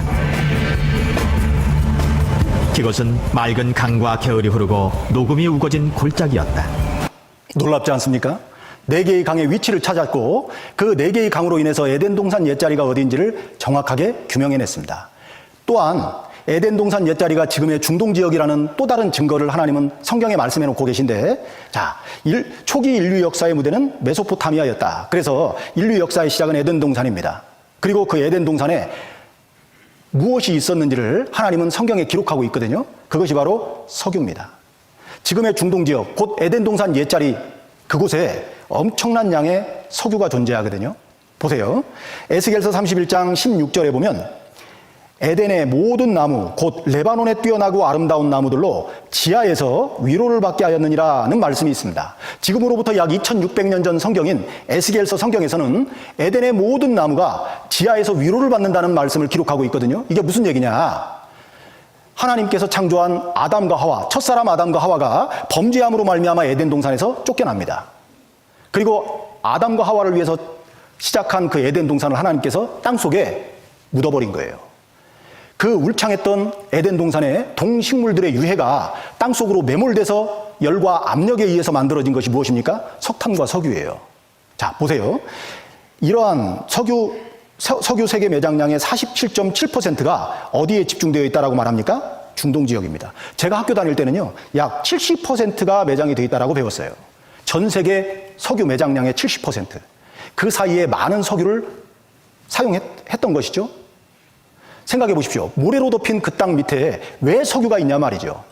그곳은 맑은 강과 겨울이 흐르고 녹음이 우거진 골짜기였다. 놀랍지 않습니까? 4개의 강의 위치를 찾았고 그 4개의 강으로 인해서 에덴 동산 옛자리가 어디인지를 정확하게 규명해냈습니다. 또한 에덴 동산 옛자리가 지금의 중동 지역이라는 또 다른 증거를 하나님은 성경에 말씀해 놓고 계신데, 자, 초기 인류 역사의 무대는 메소포타미아였다. 그래서 인류 역사의 시작은 에덴 동산입니다. 그리고 그 에덴 동산에 무엇이 있었는지를 하나님은 성경에 기록하고 있거든요. 그것이 바로 석유입니다. 지금의 중동 지역, 곧 에덴 동산 옛자리, 그곳에 엄청난 양의 석유가 존재하거든요. 보세요. 에스겔서 31장 16절에 보면 에덴의 모든 나무, 곧 레바논에 뛰어나고 아름다운 나무들로 지하에서 위로를 받게 하였느니라는 말씀이 있습니다. 지금으로부터 약 2600년 전 성경인 에스겔서 성경에서는 에덴의 모든 나무가 지하에서 위로를 받는다는 말씀을 기록하고 있거든요. 이게 무슨 얘기냐? 하나님께서 창조한 아담과 하와, 첫사람 아담과 하와가 범죄함으로 말미암아 에덴 동산에서 쫓겨납니다. 그리고 아담과 하와를 위해서 시작한 그 에덴 동산을 하나님께서 땅속에 묻어버린 거예요. 그 울창했던 에덴 동산의 동식물들의 유해가 땅속으로 매몰돼서 열과 압력에 의해서 만들어진 것이 무엇입니까? 석탄과 석유예요. 자, 보세요. 이러한 석유 세계 매장량의 47.7%가 어디에 집중되어 있다라고 말합니까? 중동 지역입니다. 제가 학교 다닐 때는요, 약 70%가 매장이 되어 있다라고 배웠어요. 전 세계 석유 매장량의 70%. 그 사이에 많은 석유를 사용했던 것이죠. 생각해 보십시오. 모래로 덮인 그 땅 밑에 왜 석유가 있냐 말이죠.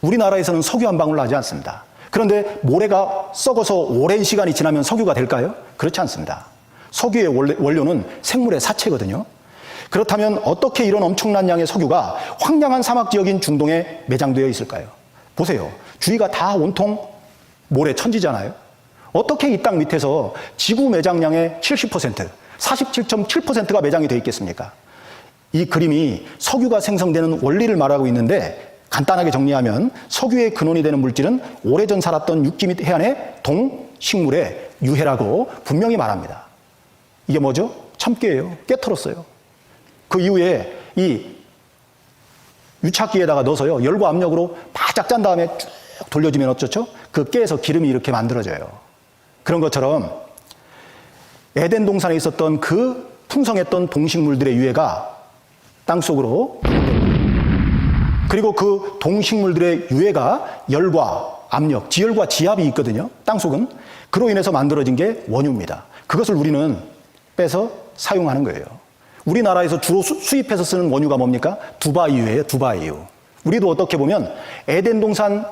우리나라에서는 석유 한 방울 나지 않습니다. 그런데 모래가 썩어서 오랜 시간이 지나면 석유가 될까요? 그렇지 않습니다. 석유의 원료는 생물의 사체거든요. 그렇다면 어떻게 이런 엄청난 양의 석유가 황량한 사막 지역인 중동에 매장되어 있을까요? 보세요. 주위가 다 온통 모래 천지잖아요. 어떻게 이 땅 밑에서 지구 매장량의 70%, 47.7%가 매장이 되어 있겠습니까? 이 그림이 석유가 생성되는 원리를 말하고 있는데, 간단하게 정리하면 석유의 근원이 되는 물질은 오래전 살았던 육지 및 해안의 동식물의 유해라고 분명히 말합니다. 이게 뭐죠? 참깨예요. 깨털었어요. 그 이후에 이 유착기에다가 넣어서요, 열과 압력으로 바짝 짠 다음에 쭉 돌려주면 어쩌죠? 그 깨에서 기름이 이렇게 만들어져요. 그런 것처럼 에덴 동산에 있었던 그 풍성했던 동식물들의 유해가 땅속으로, 그리고 그 동식물들의 유해가 열과 압력, 지열과 지압이 있거든요. 땅속은. 그로 인해서 만들어진 게 원유입니다. 그것을 우리는 빼서 사용하는 거예요. 우리나라에서 주로 수입해서 쓰는 원유가 뭡니까? 두바이유예요. 두바이유. 우리도 어떻게 보면 에덴 동산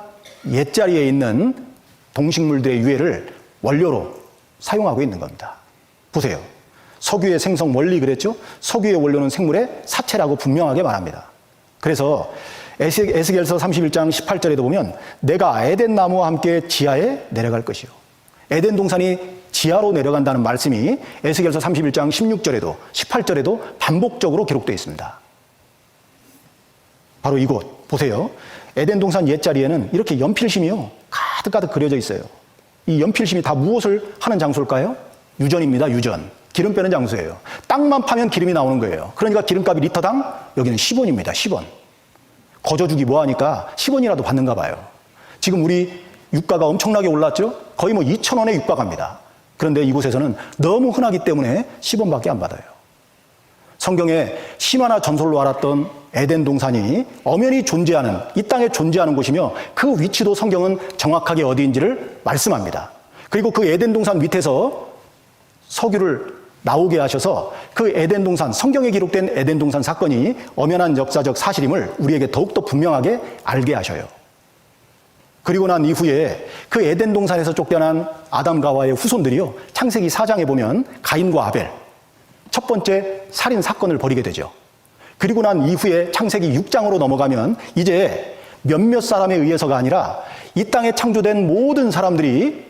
옛자리에 있는 동식물들의 유해를 원료로 사용하고 있는 겁니다. 보세요. 석유의 생성 원리 그랬죠? 석유의 원료는 생물의 사체라고 분명하게 말합니다. 그래서 에스겔서 31장 18절에도 보면 내가 에덴 나무와 함께 지하에 내려갈 것이요. 에덴 동산이 지하로 내려간다는 말씀이 에스겔서 31장 16절에도 18절에도 반복적으로 기록되어 있습니다. 바로 이곳 보세요. 에덴 동산 옛자리에는 이렇게 연필심이요. 가득가득 그려져 있어요. 이 연필심이 다 무엇을 하는 장소일까요? 유전입니다. 유전. 기름 빼는 장소예요. 땅만 파면 기름이 나오는 거예요. 그러니까 기름값이 리터당 여기는 10원입니다. 10원. 거저주기 뭐하니까 10원이라도 받는가 봐요. 지금 우리 유가가 엄청나게 올랐죠? 거의 뭐 2,000원에 육박합니다. 그런데 이곳에서는 너무 흔하기 때문에 10원밖에 안 받아요. 성경에 신화나 전설로 알았던 에덴 동산이 엄연히 존재하는, 이 땅에 존재하는 곳이며 그 위치도 성경은 정확하게 어디인지를 말씀합니다. 그리고 그 에덴 동산 밑에서 석유를 나오게 하셔서 그 에덴 동산, 성경에 기록된 에덴 동산 사건이 엄연한 역사적 사실임을 우리에게 더욱더 분명하게 알게 하셔요. 그리고 난 이후에 그 에덴 동산에서 쫓겨난 아담과 하와의 후손들이요, 창세기 4장에 보면 가인과 아벨, 첫 번째 살인 사건을 벌이게 되죠. 그리고 난 이후에 창세기 6장으로 넘어가면 이제 몇몇 사람에 의해서가 아니라 이 땅에 창조된 모든 사람들이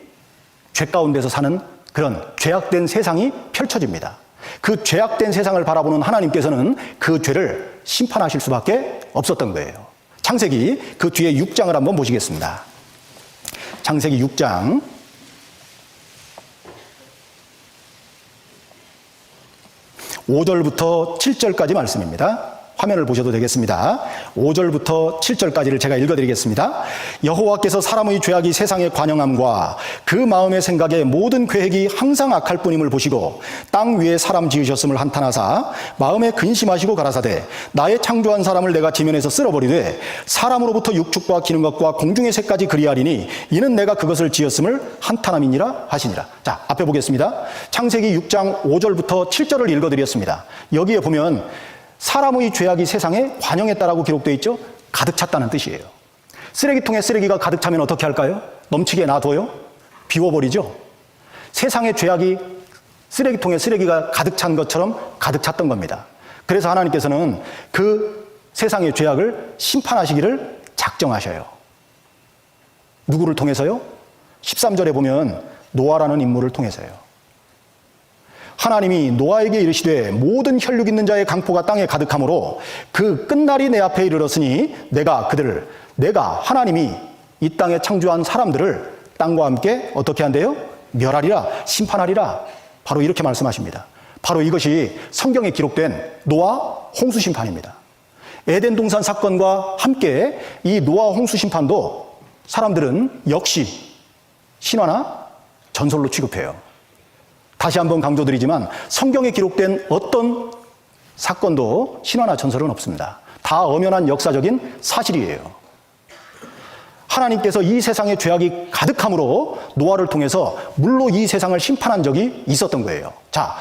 죄 가운데서 사는 그런 죄악된 세상이 펼쳐집니다. 그 죄악된 세상을 바라보는 하나님께서는 그 죄를 심판하실 수밖에 없었던 거예요. 창세기 그 뒤에 6장을 한번 보시겠습니다. 창세기 6장 5절부터 7절까지 말씀입니다. 화면을 보셔도 되겠습니다. 5절부터 7절까지를 제가 읽어드리겠습니다. 여호와께서 사람의 죄악이 세상에 관영함과 그 마음의 생각에 모든 계획이 항상 악할 뿐임을 보시고 땅 위에 사람 지으셨음을 한탄하사 마음에 근심하시고 가라사대 나의 창조한 사람을 내가 지면에서 쓸어버리되 사람으로부터 육축과 기는 것과 공중의 새까지 그리하리니 이는 내가 그것을 지었음을 한탄함이니라 하시니라. 자, 앞에 보겠습니다. 창세기 6장 5절부터 7절을 읽어드렸습니다. 여기에 보면 사람의 죄악이 세상에 관영했다라고 기록되어 있죠. 가득 찼다는 뜻이에요. 쓰레기통에 쓰레기가 가득 차면 어떻게 할까요? 넘치게 놔둬요? 비워버리죠. 세상의 죄악이 쓰레기통에 쓰레기가 가득 찬 것처럼 가득 찼던 겁니다. 그래서 하나님께서는 그 세상의 죄악을 심판하시기를 작정하셔요. 누구를 통해서요? 13절에 보면 노아라는 인물을 통해서요. 하나님이 노아에게 이르시되 모든 혈육 있는 자의 강포가 땅에 가득하므로 그 끝날이 내 앞에 이르렀으니 내가 하나님이 이 땅에 창조한 사람들을 땅과 함께 어떻게 한대요? 멸하리라, 심판하리라. 바로 이렇게 말씀하십니다. 바로 이것이 성경에 기록된 노아 홍수 심판입니다. 에덴 동산 사건과 함께 이 노아 홍수 심판도 사람들은 역시 신화나 전설로 취급해요. 다시 한번 강조드리지만 성경에 기록된 어떤 사건도 신화나 전설은 없습니다. 다 엄연한 역사적인 사실이에요. 하나님께서 이 세상에 죄악이 가득함으로 노아를 통해서 물로 이 세상을 심판한 적이 있었던 거예요. 자,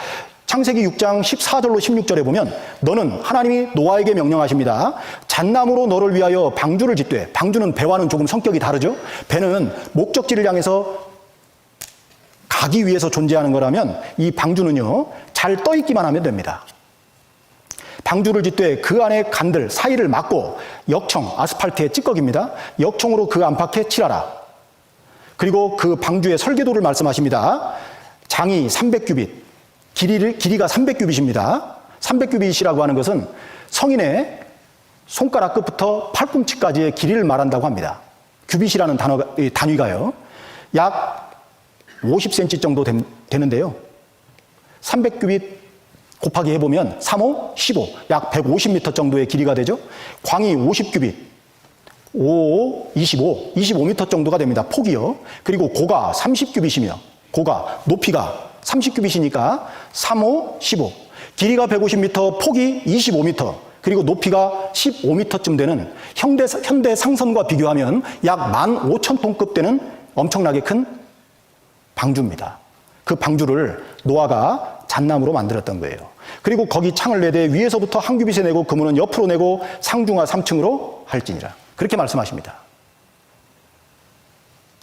창세기 6장 14절로 16절에 보면 너는 하나님이 노아에게 명령하십니다. 잣나무로 너를 위하여 방주를 짓되, 방주는 배와는 조금 성격이 다르죠. 배는 목적지를 향해서 가기 위해서 존재하는 거라면 이 방주는요, 잘 떠있기만 하면 됩니다. 방주를 짓되 그 안에 간들 사이를 막고 역청, 아스팔트의 찌꺼기입니다. 역청으로 그 안팎에 칠하라. 그리고 그 방주의 설계도를 말씀하십니다. 장이 300규빗, 길이가 300규빗입니다. 300규빗이라고 하는 것은 성인의 손가락 끝부터 팔꿈치까지의 길이를 말한다고 합니다. 규빗이라는 단위가요. 약 50cm 정도 되는데요. 300규빗 곱하기 해보면 3, 5, 15, 약 150m 정도의 길이가 되죠. 광이 50규빗, 5, 25, 25m 정도가 됩니다. 폭이요. 그리고 고가 30규빗이며, 고가, 높이가 30규빗이니까 3, 5, 15. 길이가 150m, 폭이 25m. 그리고 높이가 15m쯤 되는 현대 상선과 비교하면 약 15,000톤급 되는 엄청나게 큰 방주입니다. 그 방주를 노아가 잣나무로 만들었던 거예요. 그리고 거기 창을 내되 위에서부터 한 규빗에 내고 그물은 옆으로 내고 상중하 3층으로 할지니라. 그렇게 말씀하십니다.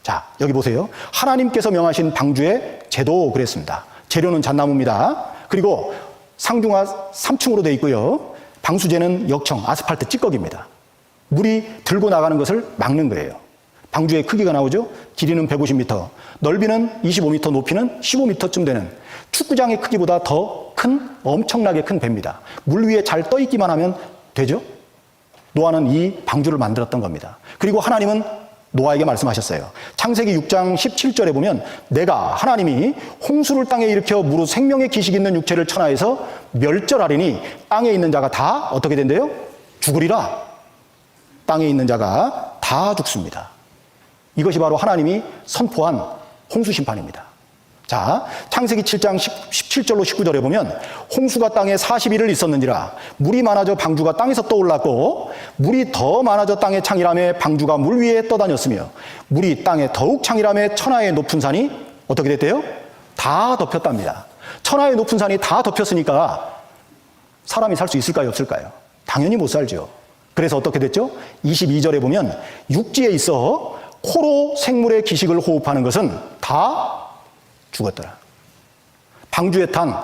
자, 여기 보세요. 하나님께서 명하신 방주의 제도 그랬습니다. 재료는 잣나무입니다. 그리고 상중하 3층으로 되어 있고요. 방수제는 역청, 아스팔트 찌꺼기입니다. 물이 들고 나가는 것을 막는 거예요. 방주의 크기가 나오죠. 길이는 150m, 넓이는 25m, 높이는 15m쯤 되는 축구장의 크기보다 더 큰 엄청나게 큰 배입니다. 물 위에 잘 떠 있기만 하면 되죠. 노아는 이 방주를 만들었던 겁니다. 그리고 하나님은 노아에게 말씀하셨어요. 창세기 6장 17절에 보면 내가 하나님이 홍수를 땅에 일으켜 무릇 생명의 기식 있는 육체를 천하에서 멸절하리니 땅에 있는 자가 다 어떻게 된대요? 죽으리라. 땅에 있는 자가 다 죽습니다. 이것이 바로 하나님이 선포한 홍수 심판입니다. 자, 창세기 7장 17절로 19절에 보면 홍수가 땅에 40일을 있었는지라 물이 많아져 방주가 땅에서 떠올랐고 물이 더 많아져 땅에 창이라며 방주가 물 위에 떠다녔으며 물이 땅에 더욱 창이라며 천하의 높은 산이 어떻게 됐대요? 다 덮였답니다. 천하의 높은 산이 다 덮였으니까 사람이 살 수 있을까요? 없을까요? 당연히 못 살죠. 그래서 어떻게 됐죠? 22절에 보면 육지에 있어 코로 생물의 기식을 호흡하는 것은 다 죽었더라. 방주에 탄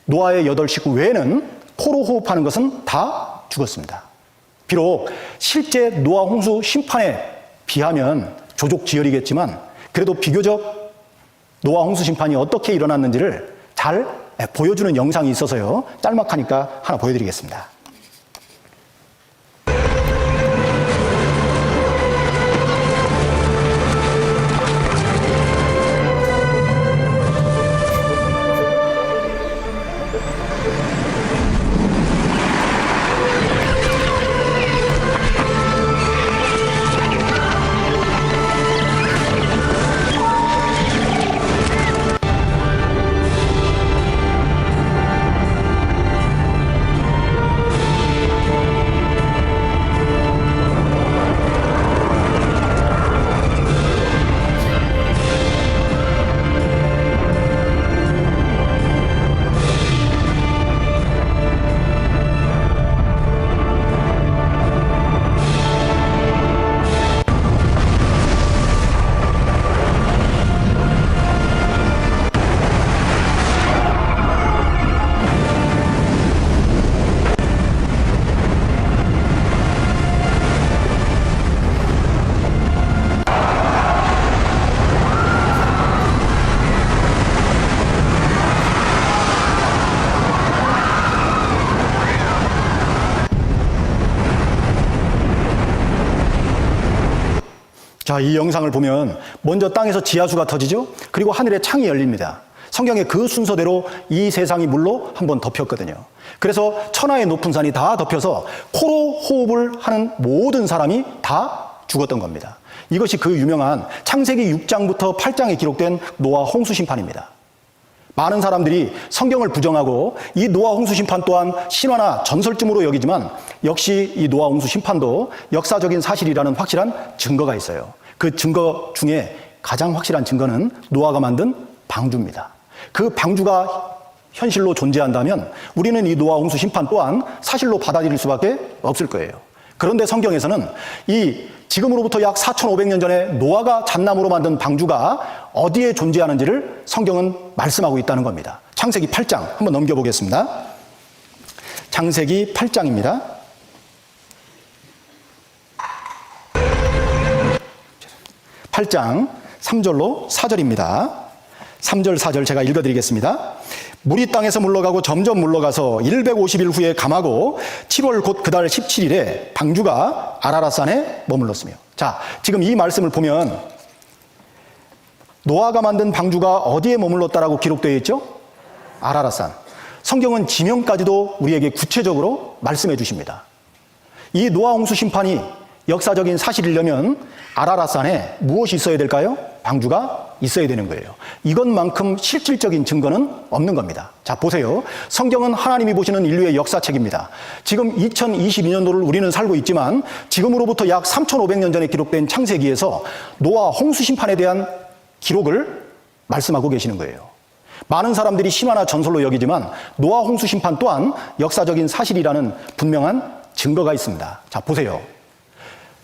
노아의 8식구 외에는 코로 호흡하는 것은 다 죽었습니다. 비록 실제 노아 홍수 심판에 비하면 조족지혈이겠지만 그래도 비교적 노아 홍수 심판이 어떻게 일어났는지를 잘 보여주는 영상이 있어서요. 짤막하니까 하나 보여드리겠습니다. 자, 이 영상을 보면 먼저 땅에서 지하수가 터지죠. 그리고 하늘에 창이 열립니다. 성경에 그 순서대로 이 세상이 물로 한번 덮였거든요. 그래서 천하의 높은 산이 다 덮여서 코로 호흡을 하는 모든 사람이 다 죽었던 겁니다. 이것이 그 유명한 창세기 6장부터 8장에 기록된 노아 홍수 심판입니다. 많은 사람들이 성경을 부정하고 이 노아 홍수 심판 또한 신화나 전설쯤으로 여기지만 역시 이 노아 홍수 심판도 역사적인 사실이라는 확실한 증거가 있어요. 그 증거 중에 가장 확실한 증거는 노아가 만든 방주입니다. 그 방주가 현실로 존재한다면 우리는 이 노아 홍수 심판 또한 사실로 받아들일 수밖에 없을 거예요. 그런데 성경에서는 이 지금으로부터 약 4,500년 전에 노아가 잣나무로 만든 방주가 어디에 존재하는지를 성경은 말씀하고 있다는 겁니다. 창세기 8장 한번 넘겨보겠습니다. 창세기 8장입니다. 8장 3절로 4절입니다. 3절, 4절 제가 읽어드리겠습니다. 물이 땅에서 물러가고 점점 물러가서 150일 후에 감하고 7월 곧 그달 17일에 방주가 아라랏산에 머물렀으며. 자, 지금 이 말씀을 보면 노아가 만든 방주가 어디에 머물렀다라고 기록되어 있죠? 아라랏산. 성경은 지명까지도 우리에게 구체적으로 말씀해 주십니다. 이 노아 홍수 심판이 역사적인 사실이려면 아라랏산에 무엇이 있어야 될까요? 방주가 있어야 되는 거예요. 이것만큼 실질적인 증거는 없는 겁니다. 자, 보세요. 성경은 하나님이 보시는 인류의 역사책입니다. 지금 2022년도를 우리는 살고 있지만 지금으로부터 약 3,500년 전에 기록된 창세기에서 노아 홍수 심판에 대한 기록을 말씀하고 계시는 거예요. 많은 사람들이 신화나 전설로 여기지만 노아 홍수 심판 또한 역사적인 사실이라는 분명한 증거가 있습니다. 자, 보세요.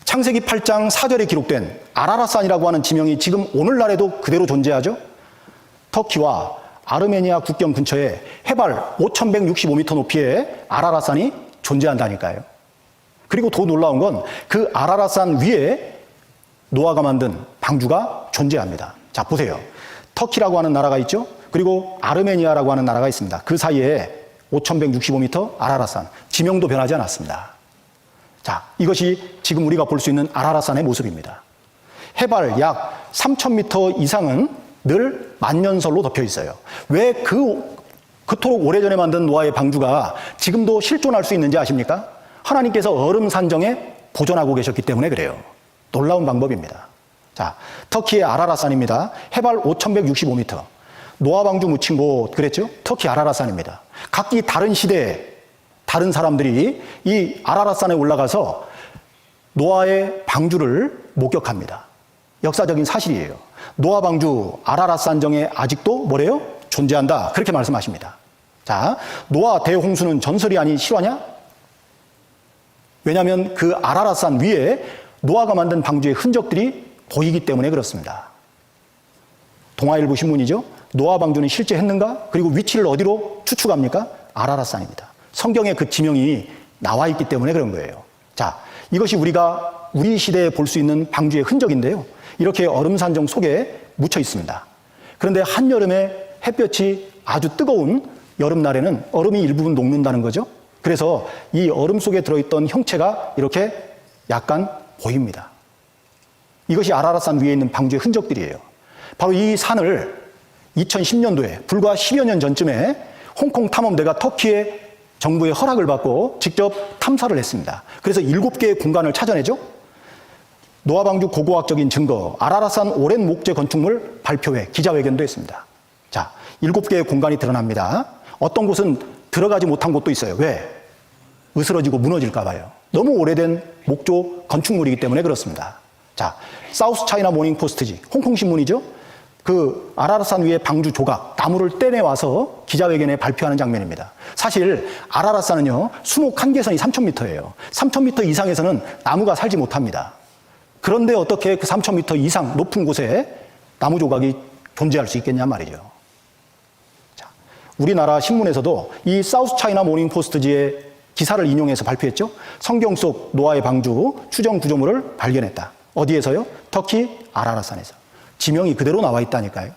창세기 8장 4절에 기록된 아라라산이라고 하는 지명이 지금 오늘날에도 그대로 존재하죠? 터키와 아르메니아 국경 근처에 해발 5,165m 높이의 아라라산이 존재한다니까요. 그리고 더 놀라운 건 그 아라라산 위에 노아가 만든 방주가 존재합니다. 자, 보세요. 터키라고 하는 나라가 있죠? 그리고 아르메니아라고 하는 나라가 있습니다. 그 사이에 5,165m 아라라산, 지명도 변하지 않았습니다. 자, 이것이 지금 우리가 볼 수 있는 아라라산의 모습입니다. 해발 약 3,000m 이상은 늘 만년설로 덮여 있어요. 왜 그토록 오래전에 만든 노아의 방주가 지금도 실존할 수 있는지 아십니까? 하나님께서 얼음 산정에 보존하고 계셨기 때문에 그래요. 놀라운 방법입니다. 자, 터키의 아라라산입니다. 해발 5,165m. 노아 방주 묻힌 곳 그랬죠? 터키 아라라산입니다. 각기 다른 시대에 다른 사람들이 이 아라라산에 올라가서 노아의 방주를 목격합니다. 역사적인 사실이에요. 노아 방주 아라라산정에 아직도 뭐래요? 존재한다. 그렇게 말씀하십니다. 자, 노아 대홍수는 전설이 아닌 실화냐? 왜냐하면 그 아라라산 위에 노아가 만든 방주의 흔적들이 보이기 때문에 그렇습니다. 동아일보 신문이죠. 노아 방주는 실제 했는가? 그리고 위치를 어디로 추측합니까? 아라라산입니다. 성경에 그 지명이 나와 있기 때문에 그런 거예요. 자, 이것이 우리가 우리 시대에 볼 수 있는 방주의 흔적인데요. 이렇게 얼음산정 속에 묻혀 있습니다. 그런데 한여름에 햇볕이 아주 뜨거운 여름날에는 얼음이 일부분 녹는다는 거죠. 그래서 이 얼음 속에 들어있던 형체가 이렇게 약간 보입니다. 이것이 아라라산 위에 있는 방주의 흔적들이에요. 바로 이 산을 2010년도에 불과 10여 년 전쯤에 홍콩 탐험대가 터키의 정부의 허락을 받고 직접 탐사를 했습니다. 그래서 7개의 공간을 찾아내죠. 노아 방주 고고학적인 증거, 아라라산 오랜 목재 건축물 발표회, 기자회견도 했습니다. 자, 7개의 공간이 드러납니다. 어떤 곳은 들어가지 못한 곳도 있어요. 왜? 으스러지고 무너질까 봐요. 너무 오래된 목조 건축물이기 때문에 그렇습니다. 자, 사우스 차이나 모닝 포스트지, 홍콩 신문이죠. 그 아라라산 위에 방주 조각, 나무를 떼내와서 기자회견에 발표하는 장면입니다. 사실 아라라산은요, 수목 한계선이 3,000m예요. 3,000m 이상에서는 나무가 살지 못합니다. 그런데 어떻게 그 3,000m 이상 높은 곳에 나무 조각이 존재할 수 있겠냐 말이죠. 자, 우리나라 신문에서도 이 사우스 차이나 모닝 포스트지의 기사를 인용해서 발표했죠. 성경 속 노아의 방주 추정 구조물을 발견했다. 어디에서요? 터키 아라라산에서. 지명이 그대로 나와 있다니까요.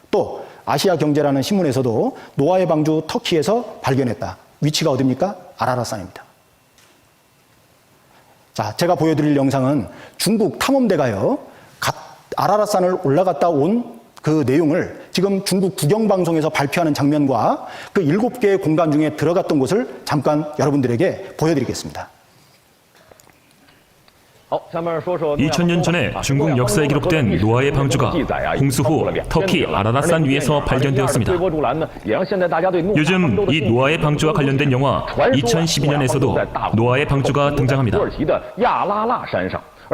또 아시아 경제라는 신문에서도 노아의 방주 터키에서 발견했다. 위치가 어디입니까? 아라라산입니다. 자, 제가 보여드릴 영상은 중국 탐험대가요, 아라라산을 올라갔다 온 그 내용을 지금 중국 국영방송에서 발표하는 장면과 그 7개의 공간 중에 들어갔던 곳을 잠깐 여러분들에게 보여드리겠습니다. 2000년 전에 중국 역사에 기록된 노아의 방주가 홍수 후 터키 아라라산 위에서 발견되었습니다. 요즘 이 노아의 방주와 관련된 영화 2012년에서도 노아의 방주가 등장합니다.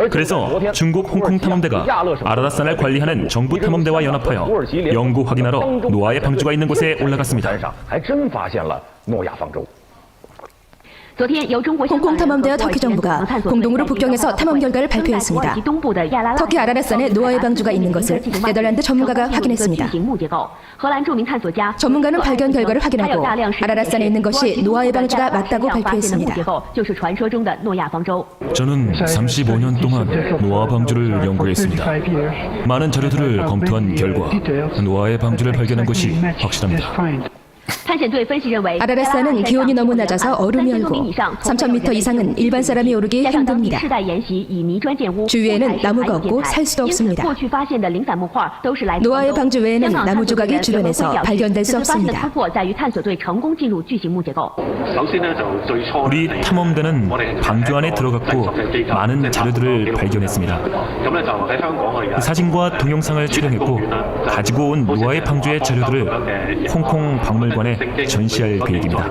그래서 중국 홍콩 탐험대가 아라라산을 관리하는 정부 탐험대와 연합하여 연구 확인하러 노아의 방주가 있는 곳에 올라갔습니다. 홍콩 탐험대와 터키 정부가 공동으로 북경에서 탐험 결과를 발표했습니다. 터키 아라라산에 노아의 방주가 있는 것을 네덜란드 전문가가 확인했습니다. 전문가는 발견 결과를 확인하고 아라라산에 있는 것이 노아의 방주가 맞다고 발표했습니다. 저는 35년 동안 노아 방주를 연구했습니다. 많은 자료들을 검토한 결과 노아의 방주를 발견한 것이 확실합니다. 아라라산은 기온이 너무 낮아서 얼음이 얼고 3,000m 이상은 일반 사람이 오르기 힘듭니다. 주위에는 나무가 없고 살 수도 없습니다. 노아의 방주 외에는 나무 조각이 주변에서 발견될 수 없습니다. 우리 탐험대는 방주 안에 들어갔고 많은 자료들을 발견했습니다. 사진과 동영상을 촬영했고 가지고 온 노아의 방주의 자료들을 홍콩 박물관에 전시할 계획입니다.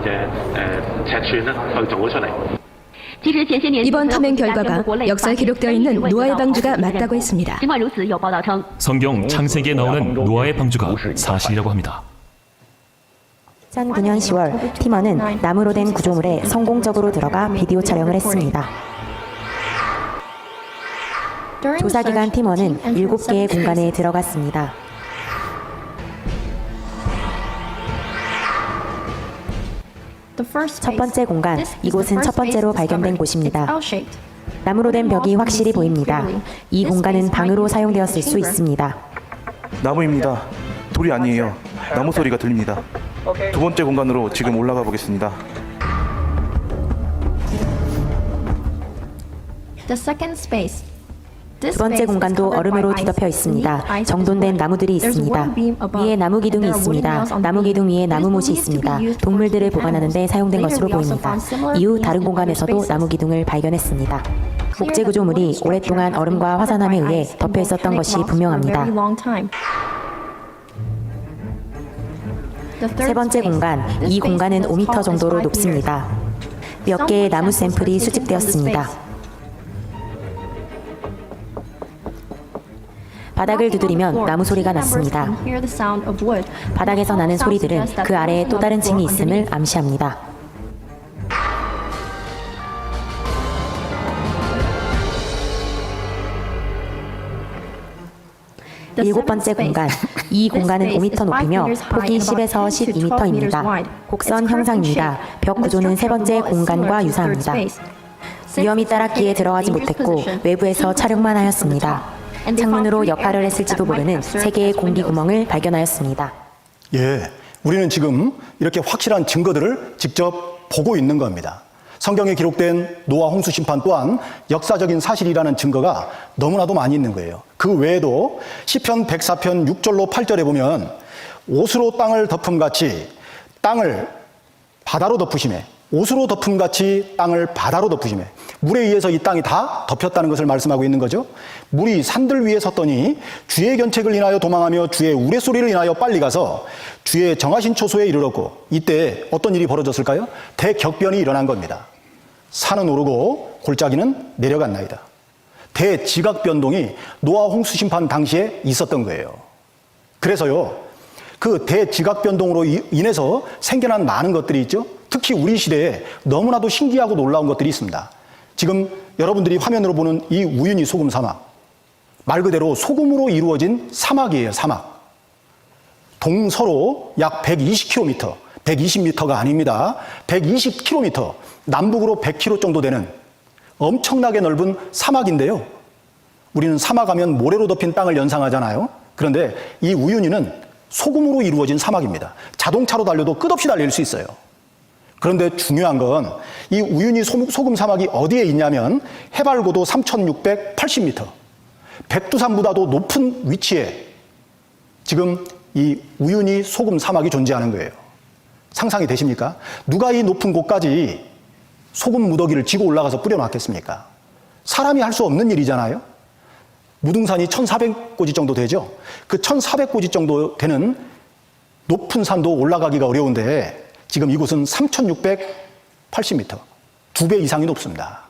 이번 탐행 결과가 역사에 기록되어 있는 노아의 방주가 맞다고 했습니다. 성경 창세기에 나오는 노아의 방주가 사실이라고 합니다. 2009년 10월 팀원은 나무로 된 구조물에 성공적으로 들어가 비디오 촬영을 했습니다. 조사 기간 팀원은 7개의 공간에 들어갔습니다. 첫 번째 공간, 이곳은 첫 번째로 발견된 곳입니다. 나무로 된 벽이 확실히 보입니다. 이 공간은 방으로 사용되었을 수 있습니다. 나무입니다. 돌이 아니에요. 나무 소리가 들립니다. 두 번째 공간으로 지금 올라가 보겠습니다. 두 번째 공간도 얼음으로 뒤덮여 있습니다. 정돈된 나무들이 있습니다. 위에 나무 기둥이 있습니다. 나무 기둥 위에 나무못이 있습니다. 동물들을 보관하는 데 사용된 것으로 보입니다. 이후 다른 공간에서도 나무 기둥을 발견했습니다. 목재 구조물이 오랫동안 얼음과 화산암에 의해 덮여 있었던 것이 분명합니다. 세 번째 공간, 이 공간은 5m 정도로 높습니다. 몇 개의 나무 샘플이 수집되었습니다. 바닥을 두드리면 나무 소리가 났습니다. 바닥에서 나는 소리들은 그 아래에 또 다른 층이 있음을 암시합니다. 일곱 번째 공간, 이 공간은 5m 높이며 폭이 10에서 12m입니다. 곡선 형상입니다. 벽 구조는 세 번째 공간과 유사합니다. 위험이 따랐기에 들어가지 못했고 외부에서 촬영만 하였습니다. 창문으로 역할을 했을지도 모르는 3개의 공기 구멍을 발견하였습니다. 예, 우리는 지금 이렇게 확실한 증거들을 직접 보고 있는 겁니다. 성경에 기록된 노아 홍수 심판 또한 역사적인 사실이라는 증거가 너무나도 많이 있는 거예요. 그 외에도 시편 104편 6절로 8절에 보면 옷으로 땅을 덮음같이 땅을 바다로 덮으시매, 옷으로 덮음같이 땅을 바다로 덮으시매, 물에 의해서 이 땅이 다 덮였다는 것을 말씀하고 있는 거죠. 물이 산들 위에 섰더니 주의 견책을 인하여 도망하며 주의 우레소리를 인하여 빨리 가서 주의 정하신 초소에 이르렀고, 이때 어떤 일이 벌어졌을까요? 대격변이 일어난 겁니다. 산은 오르고 골짜기는 내려갔나이다. 대지각 변동이 노아 홍수 심판 당시에 있었던 거예요. 그래서요, 그 대지각 변동으로 인해서 생겨난 많은 것들이 있죠. 특히 우리 시대에 너무나도 신기하고 놀라운 것들이 있습니다. 지금 여러분들이 화면으로 보는 이 우유니 소금 사막, 말 그대로 소금으로 이루어진 사막이에요. 사막. 동서로 약 120km, 120m가 아닙니다. 120km, 남북으로 100km 정도 되는 엄청나게 넓은 사막인데요. 우리는 사막 하면 모래로 덮인 땅을 연상하잖아요. 그런데 이 우유니는 소금으로 이루어진 사막입니다. 자동차로 달려도 끝없이 달릴 수 있어요. 그런데 중요한 건 이 우유니 소금 사막이 어디에 있냐면 해발 고도 3,680m, 백두산보다도 높은 위치에 지금 이 우유니 소금 사막이 존재하는 거예요. 상상이 되십니까? 누가 이 높은 곳까지 소금 무더기를 지고 올라가서 뿌려놨겠습니까? 사람이 할 수 없는 일이잖아요. 무등산이 1,400고지 정도 되죠. 그 1,400고지 정도 되는 높은 산도 올라가기가 어려운데 지금 이곳은 3,680m, 2배 이상이 높습니다.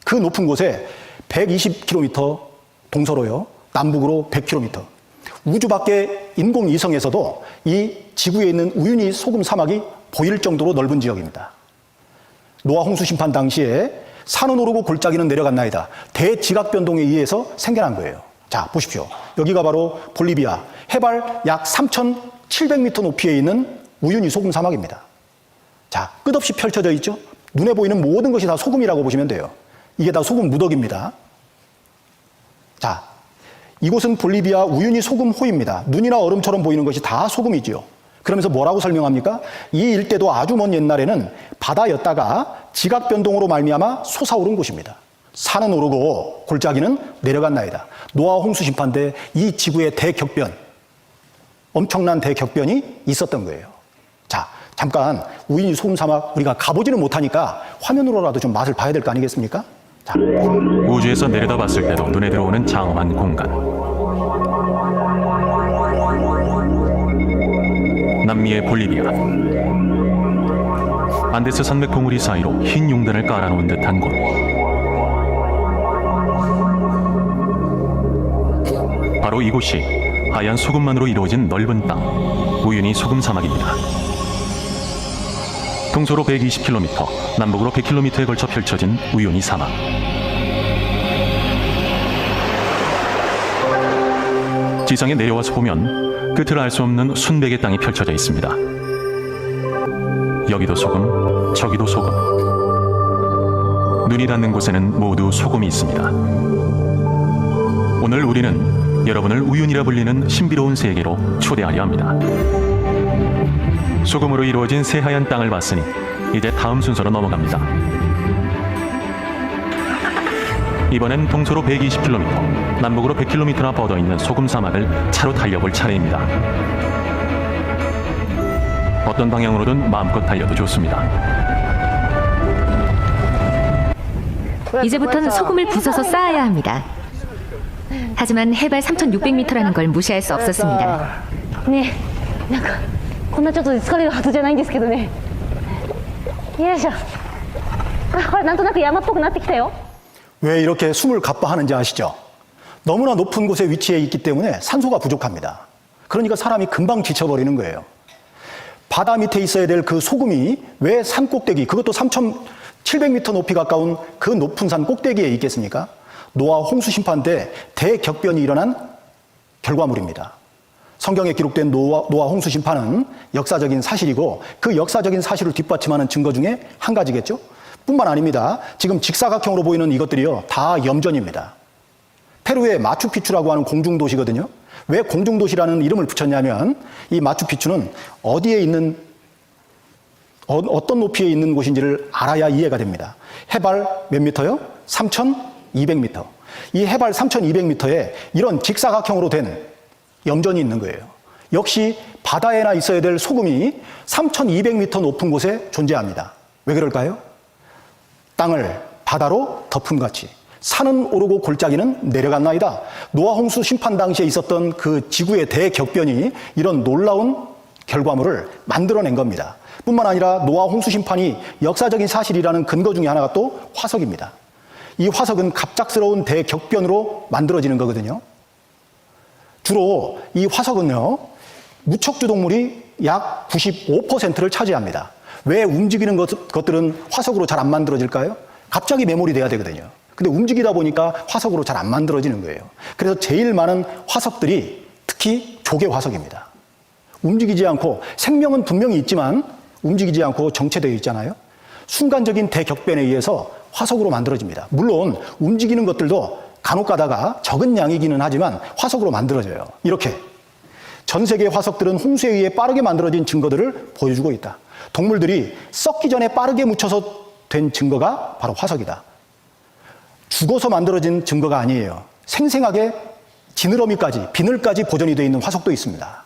그 높은 곳에 120km 동서로요, 남북으로 100km. 우주 밖의 인공위성에서도 이 지구에 있는 우유니 소금 사막이 보일 정도로 넓은 지역입니다. 노아 홍수 심판 당시에 산은 오르고 골짜기는 내려갔나이다. 대지각 변동에 의해서 생겨난 거예요. 자, 보십시오. 여기가 바로 볼리비아 해발 약 3,700m 높이에 있는 우유니 소금 사막입니다. 자, 끝없이 펼쳐져 있죠? 눈에 보이는 모든 것이 다 소금이라고 보시면 돼요. 이게 다 소금 무더기입니다. 자, 이곳은 볼리비아 우유니 소금 호입니다. 눈이나 얼음처럼 보이는 것이 다 소금이지요. 그러면서 뭐라고 설명합니까? 이 일대도 아주 먼 옛날에는 바다였다가 지각 변동으로 말미암아 솟아오른 곳입니다. 산은 오르고 골짜기는 내려갔나이다. 노아와 홍수 심판 때 이 지구의 대격변, 엄청난 대격변이 있었던 거예요. 자, 잠깐 우인이 소금 사막 우리가 가보지는 못하니까 화면으로라도 좀 맛을 봐야 될 거 아니겠습니까? 자. 우주에서 내려다봤을 때도 눈에 들어오는 장엄한 공간. 남미의 볼리비아. 안데스 산맥 봉우리 사이로 흰 용단을 깔아놓은 듯한 곳. 바로 이곳이 하얀 소금만으로 이루어진 넓은 땅, 우유니 소금 사막입니다. 동서로 120km, 남북으로 100km에 걸쳐 펼쳐진 우유니 사막. 지상에 내려와서 보면 끝을 알 수 없는 순백의 땅이 펼쳐져 있습니다. 여기도 소금, 저기도 소금. 눈이 닿는 곳에는 모두 소금이 있습니다. 오늘 우리는 여러분을 우윤이라 불리는 신비로운 세계로 초대하려 합니다. 소금으로 이루어진 새하얀 땅을 봤으니 이제 다음 순서로 넘어갑니다. 이번엔 동서로 120km, 남북으로 100km나 뻗어있는 소금 사막을 차로 달려볼 차례입니다. 어떤 방향으로든 마음껏 달려도 좋습니다. 이제부터는 소금을 부숴서 쌓아야 합니다. 하지만 해발 3,600m라는 걸 무시할 수 없었습니다. 네, なんかこんなちょっとで疲れるはずじゃないんですけどね。よいしょ。あ、ほらなんとなく山っぽくなってきたよ。 왜 이렇게 숨을 가빠하는지 아시죠? 너무나 높은 곳에 위치해 있기 때문에 산소가 부족합니다. 그러니까 사람이 금방 지쳐버리는 거예요. 바다 밑에 있어야 될 그 소금이 왜 산 꼭대기, 그것도 3,700m 높이 가까운 그 높은 산 꼭대기에 있겠습니까? 노아 홍수 심판 때 대격변이 일어난 결과물입니다. 성경에 기록된 노아 홍수 심판은 역사적인 사실이고 그 역사적인 사실을 뒷받침하는 증거 중에 한 가지겠죠? 뿐만 아닙니다. 지금 직사각형으로 보이는 이것들이요, 다 염전입니다. 페루의 마추픽추라고 하는 공중도시거든요. 왜 공중도시라는 이름을 붙였냐면 이 마추픽추는 어디에 있는 어떤 높이에 있는 곳인지를 알아야 이해가 됩니다. 해발 몇 미터요? 3,200m. 이 해발 3,200m에 이런 직사각형으로 된 염전이 있는 거예요. 역시 바다에나 있어야 될 소금이 3,200m 높은 곳에 존재합니다. 왜 그럴까요? 땅을 바다로 덮음같이 산은 오르고 골짜기는 내려갔나이다. 노아 홍수 심판 당시에 있었던 그 지구의 대격변이 이런 놀라운 결과물을 만들어낸 겁니다. 뿐만 아니라 노아 홍수 심판이 역사적인 사실이라는 근거 중에 하나가 또 화석입니다. 이 화석은 갑작스러운 대격변으로 만들어지는 거거든요. 주로 이 화석은요, 무척주 동물이 약 95%를 차지합니다. 왜 움직이는 것들은 화석으로 잘 안 만들어질까요? 갑자기 매몰이 돼야 되거든요. 근데 움직이다 보니까 화석으로 잘 안 만들어지는 거예요. 그래서 제일 많은 화석들이 특히 조개 화석입니다. 움직이지 않고, 생명은 분명히 있지만 움직이지 않고 정체되어 있잖아요. 순간적인 대격변에 의해서 화석으로 만들어집니다. 물론 움직이는 것들도 간혹 가다가 적은 양이기는 하지만 화석으로 만들어져요. 이렇게 전 세계 화석들은 홍수에 의해 빠르게 만들어진 증거들을 보여주고 있다. 동물들이 썩기 전에 빠르게 묻혀서 된 증거가 바로 화석이다. 죽어서 만들어진 증거가 아니에요. 생생하게 지느러미까지, 비늘까지 보존이 되어 있는 화석도 있습니다.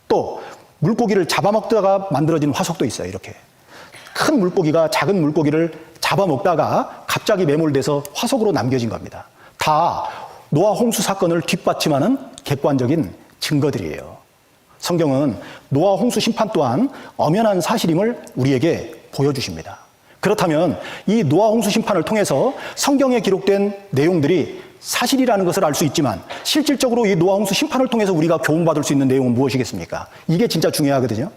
또 물고기를 잡아먹다가 만들어진 화석도 있어요. 이렇게 큰 물고기가 작은 물고기를 잡아먹다가 갑자기 매몰돼서 화석으로 남겨진 겁니다. 다 노아 홍수 사건을 뒷받침하는 객관적인 증거들이에요. 성경은 노아 홍수 심판 또한 엄연한 사실임을 우리에게 보여주십니다. 그렇다면 이 노아 홍수 심판을 통해서 성경에 기록된 내용들이 사실이라는 것을 알 수 있지만 실질적으로 이 노아 홍수 심판을 통해서 우리가 교훈받을 수 있는 내용은 무엇이겠습니까? 이게 진짜 중요하거든요.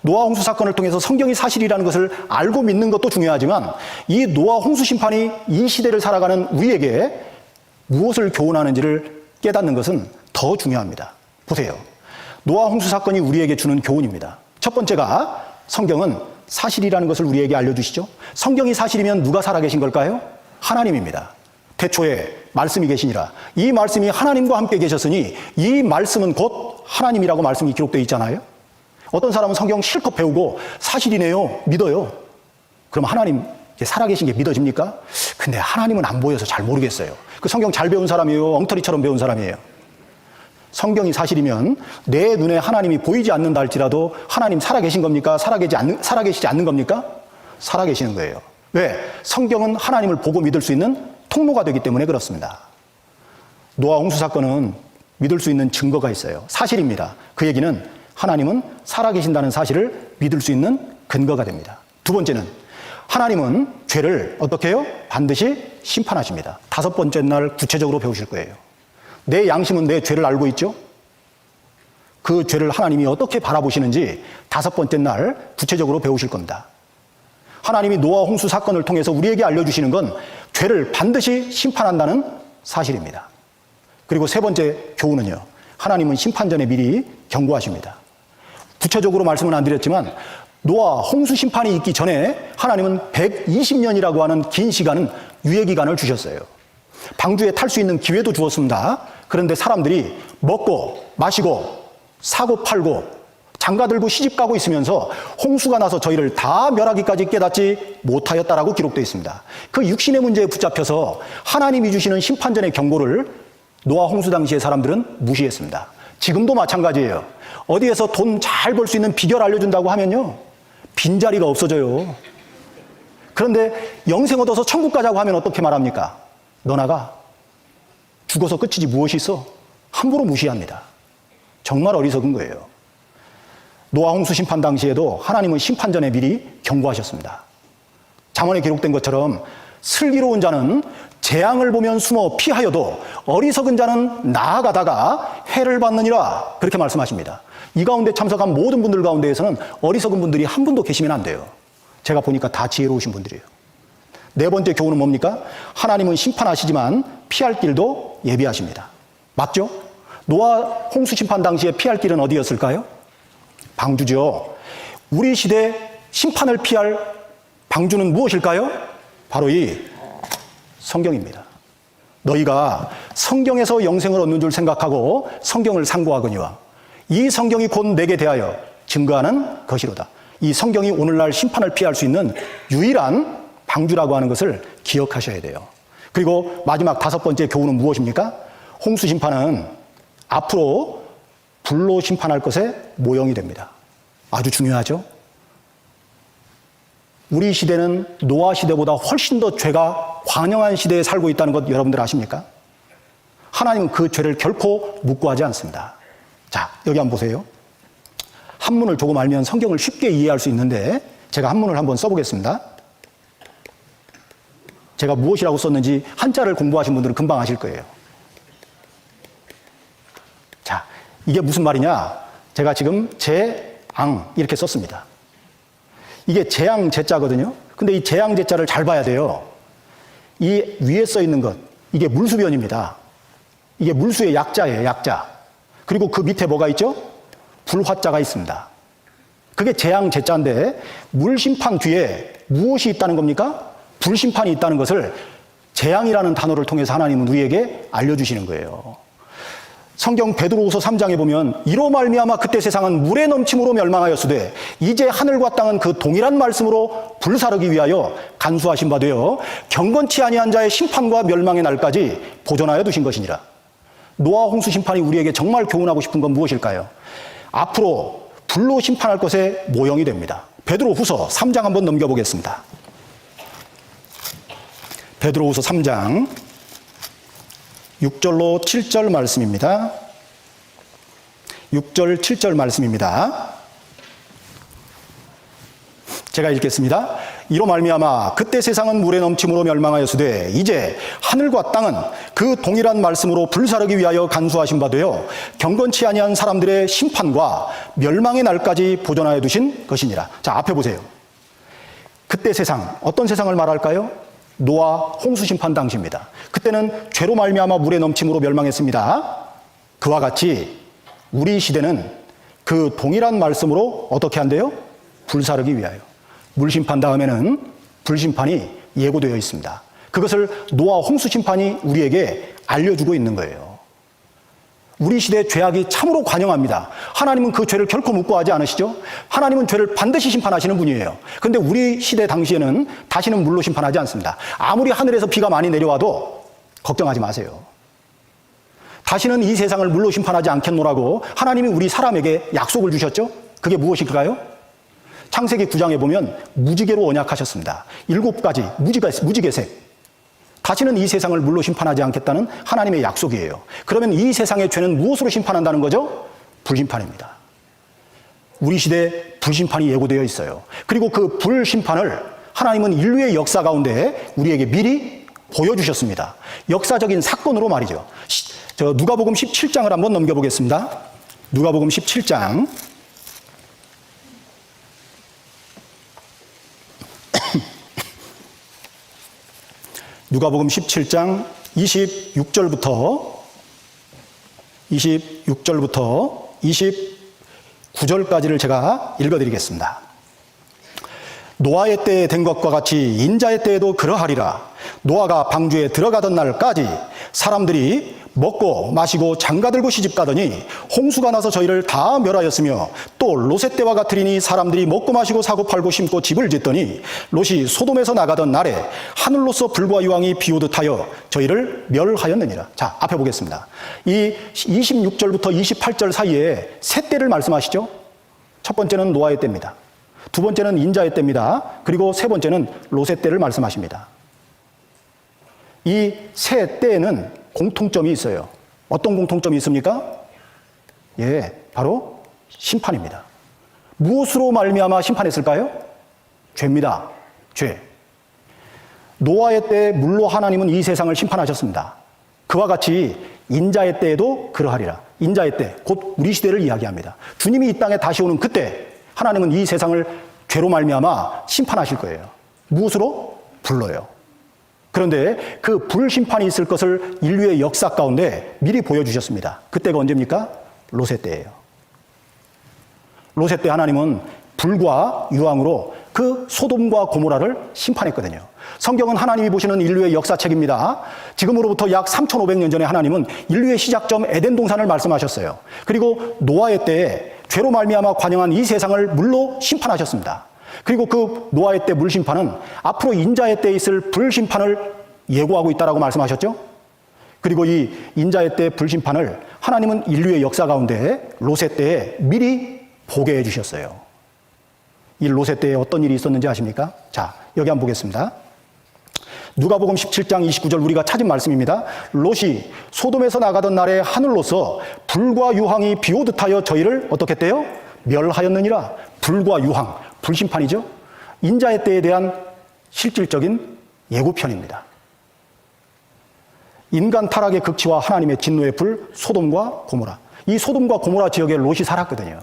노아 홍수 사건을 통해서 성경이 사실이라는 것을 알고 믿는 것도 중요하지만 이 노아 홍수 심판이 이 시대를 살아가는 우리에게 무엇을 교훈하는지를 깨닫는 것은 더 중요합니다. 보세요. 노아 홍수 사건이 우리에게 주는 교훈입니다. 첫 번째가 성경은 사실이라는 것을 우리에게 알려주시죠. 성경이 사실이면 누가 살아계신 걸까요? 하나님입니다. 태초에 말씀이 계시니라. 이 말씀이 하나님과 함께 계셨으니 이 말씀은 곧 하나님이라고 말씀이 기록되어 있잖아요. 어떤 사람은 성경 실컷 배우고 사실이네요, 믿어요. 그럼 하나님 살아계신 게 믿어집니까? 근데 하나님은 안 보여서 잘 모르겠어요. 그 성경 잘 배운 사람이에요, 엉터리처럼 배운 사람이에요. 성경이 사실이면 내 눈에 하나님이 보이지 않는다 할지라도 하나님 살아계신 겁니까? 살아계시지 않는 겁니까? 살아계시는 거예요. 왜? 성경은 하나님을 보고 믿을 수 있는 통로가 되기 때문에 그렇습니다. 노아 홍수 사건은 믿을 수 있는 증거가 있어요. 사실입니다. 그 얘기는 하나님은 살아계신다는 사실을 믿을 수 있는 근거가 됩니다. 두 번째는 하나님은 죄를 어떻게 해요? 반드시 심판하십니다. 다섯 번째 날 구체적으로 배우실 거예요. 내 양심은 내 죄를 알고 있죠? 그 죄를 하나님이 어떻게 바라보시는지 다섯 번째 날 구체적으로 배우실 겁니다. 하나님이 노아 홍수 사건을 통해서 우리에게 알려주시는 건 죄를 반드시 심판한다는 사실입니다. 그리고 세 번째 교훈은요. 하나님은 심판 전에 미리 경고하십니다. 구체적으로 말씀은 안 드렸지만 노아 홍수 심판이 있기 전에 하나님은 120년이라고 하는 긴 시간은 유예기간을 주셨어요. 방주에 탈 수 있는 기회도 주었습니다. 그런데 사람들이 먹고 마시고 사고 팔고 장가 들고 시집 가고 있으면서 홍수가 나서 저희를 다 멸하기까지 깨닫지 못하였다라고 기록되어 있습니다. 그 육신의 문제에 붙잡혀서 하나님이 주시는 심판전의 경고를 노아 홍수 당시의 사람들은 무시했습니다. 지금도 마찬가지예요. 어디에서 돈 잘 벌 수 있는 비결 알려준다고 하면요, 빈자리가 없어져요. 그런데 영생 얻어서 천국 가자고 하면 어떻게 말합니까? 너 나가. 죽어서 끝이지 무엇이 있어? 함부로 무시합니다. 정말 어리석은 거예요. 노아 홍수 심판 당시에도 하나님은 심판 전에 미리 경고하셨습니다. 잠언에 기록된 것처럼 슬기로운 자는 재앙을 보면 숨어 피하여도 어리석은 자는 나아가다가 해를 받느니라, 그렇게 말씀하십니다. 이 가운데 참석한 모든 분들 가운데에서는 어리석은 분들이 한 분도 계시면 안 돼요. 제가 보니까 다 지혜로우신 분들이에요. 네 번째 교훈은 뭡니까? 하나님은 심판하시지만 피할 길도 예비하십니다. 맞죠? 노아 홍수 심판 당시에 피할 길은 어디였을까요? 방주죠. 우리 시대 심판을 피할 방주는 무엇일까요? 바로 이 성경입니다. 너희가 성경에서 영생을 얻는 줄 생각하고 성경을 상고하거니와 이 성경이 곧 내게 대하여 증거하는 것이로다. 이 성경이 오늘날 심판을 피할 수 있는 유일한 방주라고 하는 것을 기억하셔야 돼요. 그리고 마지막 다섯 번째 교훈은 무엇입니까? 홍수 심판은 앞으로 불로 심판할 것의 모형이 됩니다. 아주 중요하죠? 우리 시대는 노아 시대보다 훨씬 더 죄가 관영한 시대에 살고 있다는 것 여러분들 아십니까? 하나님은 그 죄를 결코 묵고하지 않습니다. 자, 여기 한번 보세요. 한문을 조금 알면 성경을 쉽게 이해할 수 있는데 제가 한문을 한번 써보겠습니다. 제가 무엇이라고 썼는지 한자를 공부하신 분들은 금방 아실 거예요. 자, 이게 무슨 말이냐? 제가 지금 재앙 이렇게 썼습니다. 이게 재앙 제자거든요. 근데 이 재앙 제자를 잘 봐야 돼요. 이 위에 써 있는 것, 이게 물수변입니다. 이게 물수의 약자예요, 약자. 그리고 그 밑에 뭐가 있죠? 불화자가 있습니다. 그게 재앙 제자인데 물심판 뒤에 무엇이 있다는 겁니까? 불심판이 있다는 것을 재앙이라는 단어를 통해서 하나님은 우리에게 알려주시는 거예요. 성경 베드로후서 3장에 보면 이로 말미암아 그때 세상은 물의 넘침으로 멸망하였으되 이제 하늘과 땅은 그 동일한 말씀으로 불사르기 위하여 간수하신 바 되어 경건치 아니한 자의 심판과 멸망의 날까지 보존하여 두신 것이니라. 노아 홍수 심판이 우리에게 정말 교훈하고 싶은 건 무엇일까요? 앞으로 불로 심판할 것의 모형이 됩니다. 베드로후서 3장 한번 넘겨보겠습니다. 베드로후서 3장 6절로 7절 말씀입니다. 6절, 7절 말씀입니다. 제가 읽겠습니다. 이로 말미암아 그때 세상은 물의 넘침으로 멸망하였으되 이제 하늘과 땅은 그 동일한 말씀으로 불사르기 위하여 간수하신 바 되어 경건치 아니한 사람들의 심판과 멸망의 날까지 보존하여 두신 것이니라. 자, 앞에 보세요. 그때 세상, 어떤 세상을 말할까요? 노아 홍수 심판 당시입니다. 그때는 죄로 말미암아 물의 넘침으로 멸망했습니다. 그와 같이 우리 시대는 그 동일한 말씀으로 어떻게 한대요? 불사르기 위하여. 물심판 다음에는 불심판이 예고되어 있습니다. 그것을 노아 홍수 심판이 우리에게 알려주고 있는 거예요. 우리 시대의 죄악이 참으로 관영합니다. 하나님은 그 죄를 결코 묵고하지 않으시죠? 하나님은 죄를 반드시 심판하시는 분이에요. 그런데 우리 시대 당시에는 다시는 물로 심판하지 않습니다. 아무리 하늘에서 비가 많이 내려와도 걱정하지 마세요. 다시는 이 세상을 물로 심판하지 않겠노라고 하나님이 우리 사람에게 약속을 주셨죠? 그게 무엇일까요? 창세기 9장에 보면 무지개로 언약하셨습니다. 7가지 무지개색. 다시는 이 세상을 물로 심판하지 않겠다는 하나님의 약속이에요. 그러면 이 세상의 죄는 무엇으로 심판한다는 거죠? 불심판입니다. 우리 시대에 불심판이 예고되어 있어요. 그리고 그 불심판을 하나님은 인류의 역사 가운데 우리에게 미리 보여주셨습니다. 역사적인 사건으로 말이죠. 누가복음 17장을 한번 넘겨보겠습니다. 누가복음 17장. 누가복음 17장 26절부터 29절까지를 제가 읽어드리겠습니다. 노아의 때에 된 것과 같이 인자의 때에도 그러하리라. 노아가 방주에 들어가던 날까지 사람들이 먹고 마시고 장가들고 시집가더니 홍수가 나서 저희를 다 멸하였으며 또 롯의 때와 같으리니 사람들이 먹고 마시고 사고 팔고 심고 집을 짓더니 롯이 소돔에서 나가던 날에 하늘로서 불과 유황이 비오듯 하여 저희를 멸하였느니라. 자, 앞에 보겠습니다. 이 26절부터 28절 사이에 세 때를 말씀하시죠. 첫 번째는 노아의 때입니다. 두 번째는 인자의 때입니다. 그리고 세 번째는 롯의 때를 말씀하십니다. 이 세 때에는 공통점이 있어요. 어떤 공통점이 있습니까? 예, 바로 심판입니다. 무엇으로 말미암아 심판했을까요? 죄입니다. 죄. 노아의 때 물로 하나님은 이 세상을 심판하셨습니다. 그와 같이 인자의 때에도 그러하리라. 인자의 때, 곧 우리 시대를 이야기합니다. 주님이 이 땅에 다시 오는 그때 하나님은 이 세상을 죄로 말미암아 심판하실 거예요. 무엇으로? 불로요. 그런데 그 불심판이 있을 것을 인류의 역사 가운데 미리 보여주셨습니다. 그때가 언제입니까? 롯의 때예요. 롯의 때 하나님은 불과 유황으로 그 소돔과 고모라를 심판했거든요. 성경은 하나님이 보시는 인류의 역사책입니다. 지금으로부터 약 3,500년 전에 하나님은 인류의 시작점 에덴 동산을 말씀하셨어요. 그리고 노아의 때에 죄로 말미암아 관영한 이 세상을 물로 심판하셨습니다. 그리고 그 노아의 때 물심판은 앞으로 인자의 때에 있을 불심판을 예고하고 있다라고 말씀하셨죠. 그리고 이 인자의 때 불심판을 하나님은 인류의 역사 가운데 롯의 때에 미리 보게 해주셨어요. 이 롯의 때에 어떤 일이 있었는지 아십니까? 자, 여기 한번 보겠습니다. 누가복음 17장 29절 우리가 찾은 말씀입니다. 롯이 소돔에서 나가던 날에 하늘로서 불과 유황이 비오듯 하여 저희를 어떻게 했대요? 멸하였느니라. 불과 유황, 불심판이죠. 인자의 때에 대한 실질적인 예고편입니다. 인간 타락의 극치와 하나님의 진노의 불, 소돔과 고모라. 이 소돔과 고모라 지역에 롯이 살았거든요.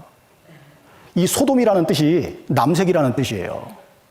이 소돔이라는 뜻이 남색이라는 뜻이에요.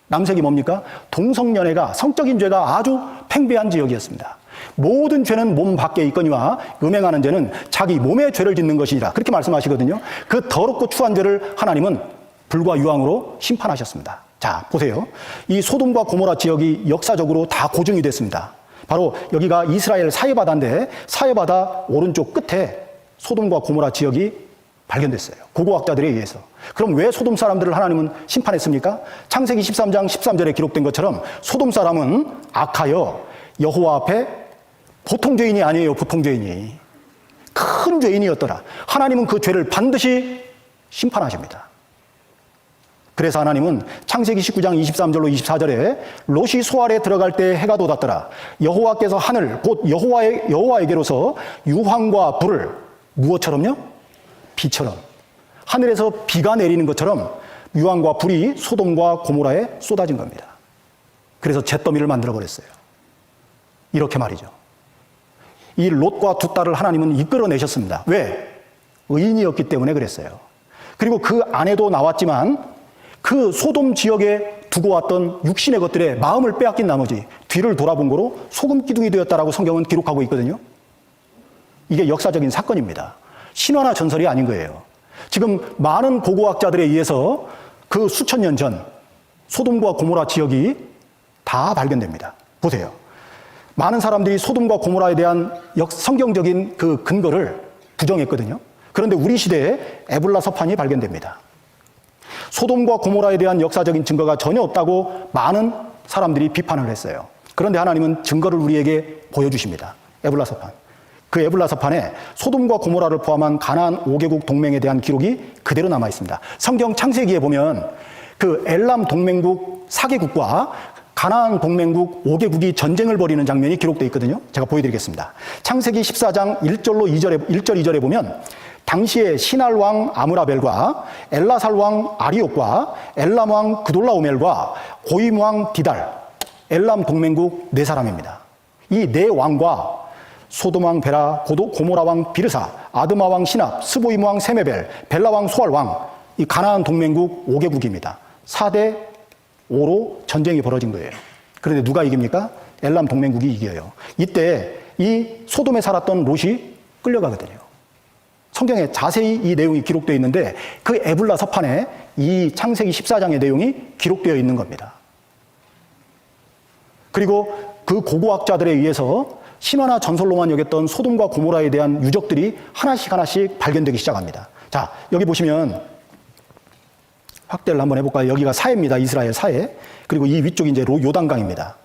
남색이 뭡니까? 동성연애가, 성적인 죄가 아주 팽배한 지역이었습니다. 모든 죄는 몸 밖에 있거니와 음행하는 죄는 자기 몸에 죄를 짓는 것이니라. 그렇게 말씀하시거든요. 그 더럽고 추한 죄를 하나님은 불과 유황으로 심판하셨습니다. 자, 보세요. 이 소돔과 고모라 지역이 역사적으로 다 고증이 됐습니다. 바로 여기가 이스라엘 사해바다인데 사해바다 오른쪽 끝에 소돔과 고모라 지역이 발견됐어요. 고고학자들에 의해서. 그럼 왜 소돔 사람들을 하나님은 심판했습니까? 창세기 13장 13절에 기록된 것처럼 소돔 사람은 악하여 여호와 앞에 보통 죄인이 아니에요. 보통 죄인이. 큰 죄인이었더라. 하나님은 그 죄를 반드시 심판하십니다. 그래서 하나님은 창세기 19장 23절로 24절에 롯이 소알에 들어갈 때 해가 돋았더라. 여호와께서 하늘 곧 여호와에게로서 유황과 불을 무엇처럼요? 비처럼. 하늘에서 비가 내리는 것처럼 유황과 불이 소돔과 고모라에 쏟아진 겁니다. 그래서 잿더미를 만들어버렸어요. 이렇게 말이죠. 이 롯과 두 딸을 하나님은 이끌어내셨습니다. 왜? 의인이었기 때문에 그랬어요. 그리고 그 아내도 나왔지만 그 소돔 지역에 두고 왔던 육신의 것들에 마음을 빼앗긴 나머지 뒤를 돌아본 거로 소금 기둥이 되었다라고 성경은 기록하고 있거든요. 이게 역사적인 사건입니다. 신화나 전설이 아닌 거예요. 지금 많은 고고학자들에 의해서 그 수천 년 전 소돔과 고모라 지역이 다 발견됩니다. 보세요. 많은 사람들이 소돔과 고모라에 대한 성경적인 그 근거를 부정했거든요. 그런데 우리 시대에 에불라 서판이 발견됩니다. 소돔과 고모라에 대한 역사적인 증거가 전혀 없다고 많은 사람들이 비판을 했어요. 그런데 하나님은 증거를 우리에게 보여주십니다. 에불라 서판. 그 에불라 서판에 소돔과 고모라를 포함한 가나안 5개국 동맹에 대한 기록이 그대로 남아 있습니다. 성경 창세기에 보면 그 엘람 동맹국 4개국과 가나안 동맹국 5개국이 전쟁을 벌이는 장면이 기록되어 있거든요. 제가 보여드리겠습니다. 창세기 14장 1절 2절에 보면 당시에 시날 왕 아므라벨과 엘라살 왕 아리옥과 엘람 왕 그돌라오멜과 고임 왕 디달, 엘람 동맹국 4사람입니다. 이 4왕과 소돔 왕 베라, 고모라 왕 비르사, 아드마 왕 시납, 스보임 왕 세메벨, 벨라 왕 소알 왕, 이 가나안 동맹국 5개국입니다. 4대 5로 전쟁이 벌어진 거예요. 그런데 누가 이깁니까? 엘람 동맹국이 이겨요. 이때 이 소돔에 살았던 롯이 끌려가거든요. 성경에 자세히 이 내용이 기록되어 있는데 그 에불라 서판에 이 창세기 14장의 내용이 기록되어 있는 겁니다. 그리고 그 고고학자들에 의해서 신화나 전설로만 여겼던 소돔과 고모라에 대한 유적들이 하나씩 발견되기 시작합니다. 자, 여기 보시면 확대를 한번 해볼까요? 여기가 사해입니다. 이스라엘 사해. 그리고 이 위쪽이 이제 요단강입니다.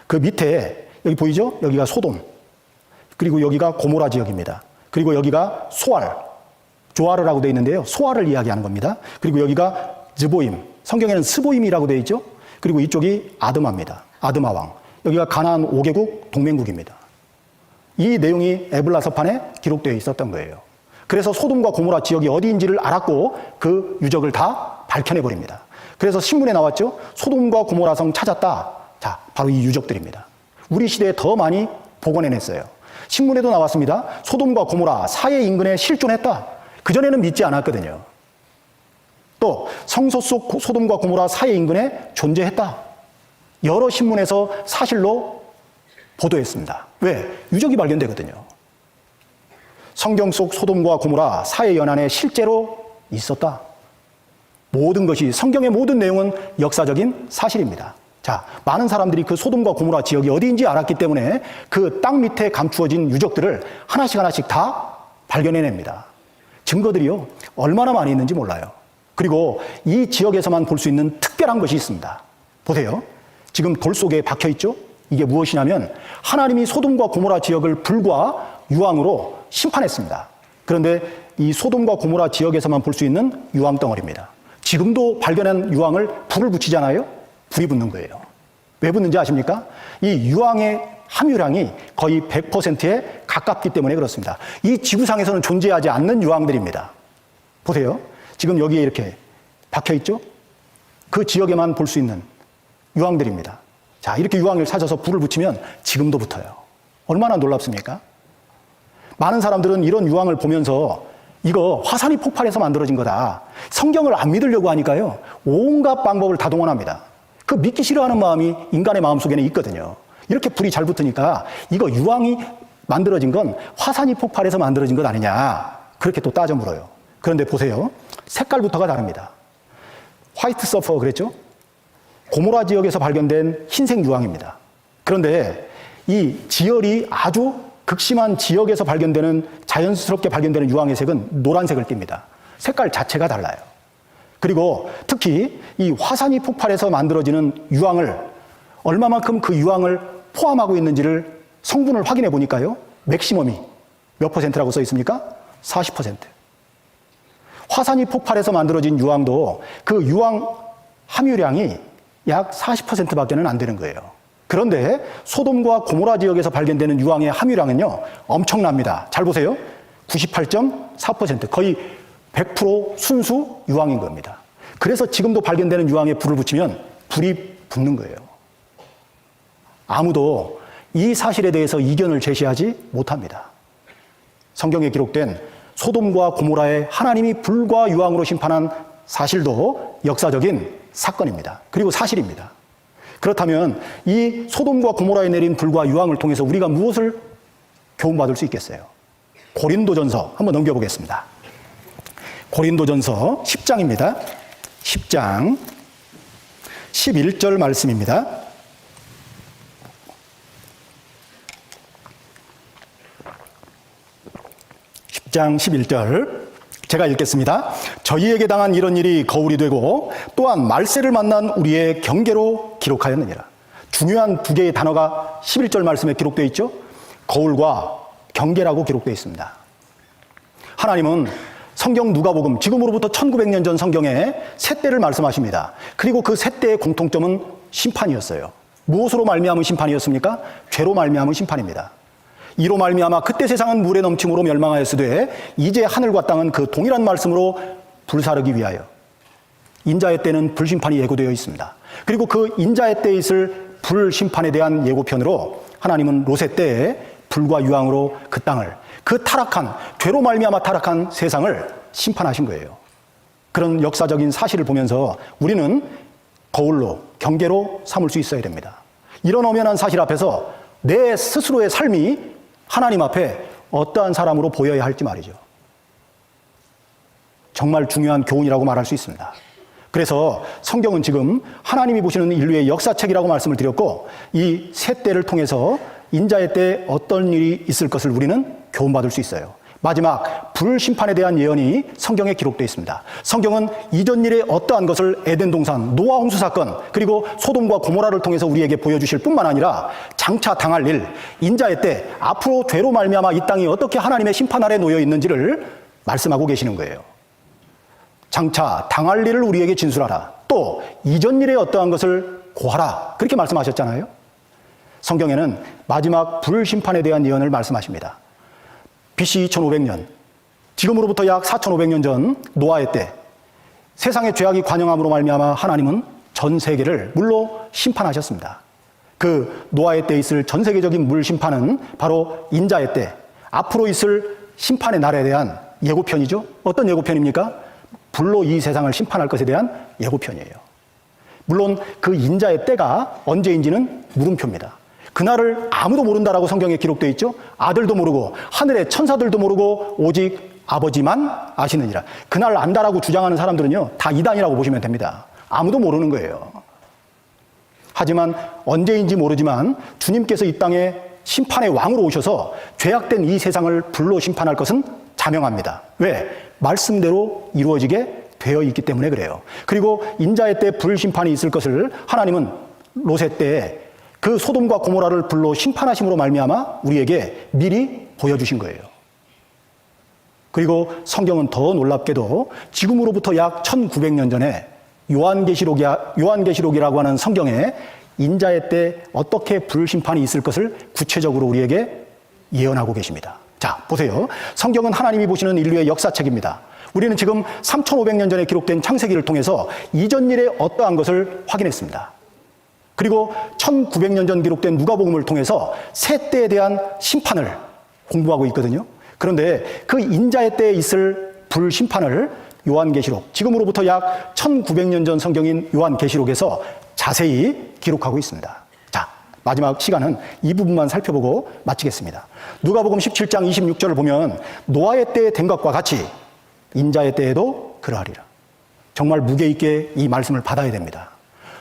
그 밑에 여기 보이죠? 여기가 소돔. 그리고 여기가 고모라 지역입니다. 그리고 여기가 소알, 조아르라고 되어 있는데요. 소알을 이야기하는 겁니다. 그리고 여기가 즈보임, 성경에는 스보임이라고 되어 있죠. 그리고 이쪽이 아드마입니다. 아드마 왕. 여기가 가나안 5개국 동맹국입니다. 이 내용이 에불라 서판에 기록되어 있었던 거예요. 그래서 소돔과 고모라 지역이 어디인지를 알았고 그 유적을 다 밝혀내버립니다. 그래서 신문에 나왔죠. 소돔과 고모라 성 찾았다. 자, 바로 이 유적들입니다. 우리 시대에 더 많이 복원해냈어요. 신문에도 나왔습니다. 소돔과 고모라 사해 인근에 실존했다. 그전에는 믿지 않았거든요. 또 성소 속 소돔과 고모라 사해 인근에 존재했다. 여러 신문에서 사실로 보도했습니다. 왜? 유적이 발견되거든요. 성경 속 소돔과 고모라 사해 연안에 실제로 있었다. 모든 것이, 성경의 모든 내용은 역사적인 사실입니다. 자, 많은 사람들이 그 소돔과 고모라 지역이 어디인지 알았기 때문에 그 땅 밑에 감추어진 유적들을 하나씩 다 발견해냅니다. 증거들이요, 얼마나 많이 있는지 몰라요. 그리고 이 지역에서만 볼 수 있는 특별한 것이 있습니다. 보세요. 지금 돌 속에 박혀 있죠? 이게 무엇이냐면 하나님이 소돔과 고모라 지역을 불과 유황으로 심판했습니다. 그런데 이 소돔과 고모라 지역에서만 볼 수 있는 유황 덩어리입니다. 지금도 발견한 유황을 불을 붙이잖아요? 불이 붙는 거예요. 왜 붙는지 아십니까? 이 유황의 함유량이 거의 100%에 가깝기 때문에 그렇습니다. 이 지구상에서는 존재하지 않는 유황들입니다. 보세요. 지금 여기에 이렇게 박혀 있죠? 그 지역에만 볼 수 있는 유황들입니다. 자, 이렇게 유황을 찾아서 불을 붙이면 지금도 붙어요. 얼마나 놀랍습니까? 많은 사람들은 이런 유황을 보면서 이거 화산이 폭발해서 만들어진 거다. 성경을 안 믿으려고 하니까요, 온갖 방법을 다 동원합니다. 그 믿기 싫어하는 마음이 인간의 마음속에는 있거든요. 이렇게 불이 잘 붙으니까 이거 유황이 만들어진 건 화산이 폭발해서 만들어진 것 아니냐, 그렇게 또 따져 물어요. 그런데 보세요. 색깔부터가 다릅니다. 화이트 서퍼 그랬죠? 고모라 지역에서 발견된 흰색 유황입니다. 그런데 이 지열이 아주 극심한 지역에서 발견되는, 자연스럽게 발견되는 유황의 색은 노란색을 띱니다. 색깔 자체가 달라요. 그리고 특히 이 화산이 폭발해서 만들어지는 유황을 얼마만큼 그 유황을 포함하고 있는지를 성분을 확인해 보니까요, 맥시멈이 몇 퍼센트라고 써 있습니까? 40%. 화산이 폭발해서 만들어진 유황도 그 유황 함유량이 약 40%밖에는 안 되는 거예요. 그런데 소돔과 고모라 지역에서 발견되는 유황의 함유량은요, 엄청납니다. 잘 보세요. 98.4%, 거의 100% 순수 유황인 겁니다. 그래서 지금도 발견되는 유황에 불을 붙이면 불이 붙는 거예요. 아무도 이 사실에 대해서 이견을 제시하지 못합니다. 성경에 기록된 소돔과 고모라의 하나님이 불과 유황으로 심판한 사실도 역사적인 사건입니다. 그리고 사실입니다. 그렇다면 이 소돔과 고모라에 내린 불과 유황을 통해서 우리가 무엇을 교훈받을 수 있겠어요? 고린도전서 한번 넘겨보겠습니다. 고린도전서 10장입니다. 10장 11절 말씀입니다. 10장 11절 제가 읽겠습니다. 저희에게 당한 이런 일이 거울이 되고 또한 말세를 만난 우리의 경계로 기록하였느니라. 중요한 두 개의 단어가 11절 말씀에 기록되어 있죠. 거울과 경계라고 기록되어 있습니다. 하나님은 성경 누가복음 지금으로부터 1900년 전 성경에 세 때를 말씀하십니다. 그리고 그 세 때의 공통점은 심판이었어요. 무엇으로 말미암은 심판이었습니까? 죄로 말미암은 심판입니다. 이로 말미암아 그때 세상은 물에 넘침으로 멸망하였으되 이제 하늘과 땅은 그 동일한 말씀으로 불사르기 위하여 인자의 때는 불심판이 예고되어 있습니다. 그리고 그 인자의 때에 있을 불심판에 대한 예고편으로 하나님은 롯의 때에 불과 유황으로 그 땅을, 그 타락한, 죄로 말미암아 타락한 세상을 심판하신 거예요. 그런 역사적인 사실을 보면서 우리는 거울로, 경계로 삼을 수 있어야 됩니다. 이런 엄연한 사실 앞에서 내 스스로의 삶이 하나님 앞에 어떠한 사람으로 보여야 할지 말이죠. 정말 중요한 교훈이라고 말할 수 있습니다. 그래서 성경은 지금 하나님이 보시는 인류의 역사책이라고 말씀을 드렸고, 이 세 때를 통해서 인자의 때에 어떤 일이 있을 것을 우리는 교훈받을 수 있어요. 마지막 불심판에 대한 예언이 성경에 기록되어 있습니다. 성경은 이전 일에 어떠한 것을 에덴 동산, 노아 홍수 사건, 그리고 소돔과 고모라를 통해서 우리에게 보여주실 뿐만 아니라 장차 당할 일, 인자의 때, 앞으로 죄로 말미암아 이 땅이 어떻게 하나님의 심판 아래 놓여 있는지를 말씀하고 계시는 거예요. 장차 당할 일을 우리에게 진술하라. 또 이전 일에 어떠한 것을 고하라. 그렇게 말씀하셨잖아요. 성경에는 마지막 불심판에 대한 예언을 말씀하십니다. BC 2500년, 지금으로부터 약 4500년 전 노아의 때 세상의 죄악이 관영함으로 말미암아 하나님은 전 세계를 물로 심판하셨습니다. 그 노아의 때 있을 전 세계적인 물 심판은 바로 인자의 때, 앞으로 있을 심판의 날에 대한 예고편이죠. 어떤 예고편입니까? 불로 이 세상을 심판할 것에 대한 예고편이에요. 물론 그 인자의 때가 언제인지는 물음표입니다. 그날을 아무도 모른다라고 성경에 기록되어 있죠. 아들도 모르고 하늘의 천사들도 모르고 오직 아버지만 아시느니라. 그날 안다라고 주장하는 사람들은요, 다 이단이라고 보시면 됩니다. 아무도 모르는 거예요. 하지만 언제인지 모르지만 주님께서 이 땅에 심판의 왕으로 오셔서 죄악된 이 세상을 불로 심판할 것은 자명합니다. 왜? 말씀대로 이루어지게 되어 있기 때문에 그래요. 그리고 인자의 때 불심판이 있을 것을 하나님은 롯의 때에 그 소돔과 고모라를 불로 심판하심으로 말미암아 우리에게 미리 보여주신 거예요. 그리고 성경은 더 놀랍게도 지금으로부터 약 1900년 전에 요한계시록이라고 하는 성경에 인자의 때 어떻게 불심판이 있을 것을 구체적으로 우리에게 예언하고 계십니다. 자, 보세요. 성경은 하나님이 보시는 인류의 역사책입니다. 우리는 지금 3500년 전에 기록된 창세기를 통해서 이전 일에 어떠한 것을 확인했습니다. 그리고 1900년 전 기록된 누가복음을 통해서 새 때에 대한 심판을 공부하고 있거든요. 그런데 그 인자의 때에 있을 불심판을 요한계시록, 지금으로부터 약 1900년 전 성경인 요한계시록에서 자세히 기록하고 있습니다. 자, 마지막 시간은 이 부분만 살펴보고 마치겠습니다. 누가복음 17장 26절을 보면 노아의 때에 된 것과 같이 인자의 때에도 그러하리라. 정말 무게 있게 이 말씀을 받아야 됩니다.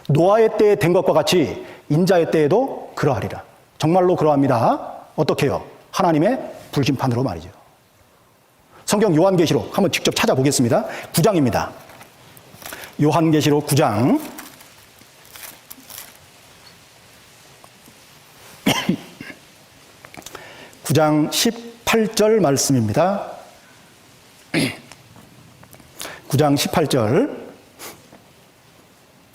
노아의 때에 된 것과 같이 인자의 때에도 그러하리라. 정말로 그러합니다. 어떻게 해요? 하나님의 불심판으로 말이죠. 성경 요한계시록 한번 직접 찾아보겠습니다. 9장입니다. 요한계시록 9장 9장 18절 말씀입니다. 9장 18절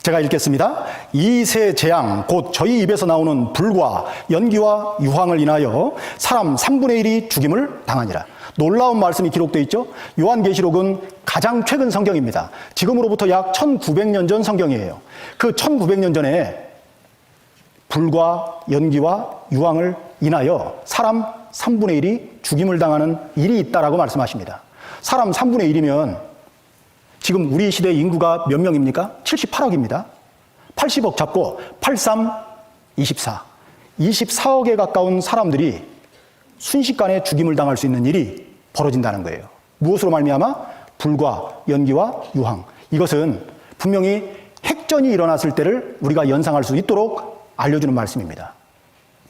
제가 읽겠습니다. 이 세 재앙 곧 저희 입에서 나오는 불과 연기와 유황을 인하여 사람 3분의 1이 죽임을 당하니라. 놀라운 말씀이 기록되어 있죠. 요한계시록은 가장 최근 성경입니다. 지금으로부터 약 1900년 전 성경이에요. 그 1900년 전에 불과 연기와 유황을 인하여 사람 3분의 1이 죽임을 당하는 일이 있다라고 말씀하십니다. 사람 3분의 1이면 지금 우리 시대 인구가 몇 명입니까? 78억입니다. 80억 잡고 83, 24. 24억에 가까운 사람들이 순식간에 죽임을 당할 수 있는 일이 벌어진다는 거예요. 무엇으로 말미암아? 불과 연기와 유황. 이것은 분명히 핵전이 일어났을 때를 우리가 연상할 수 있도록 알려주는 말씀입니다.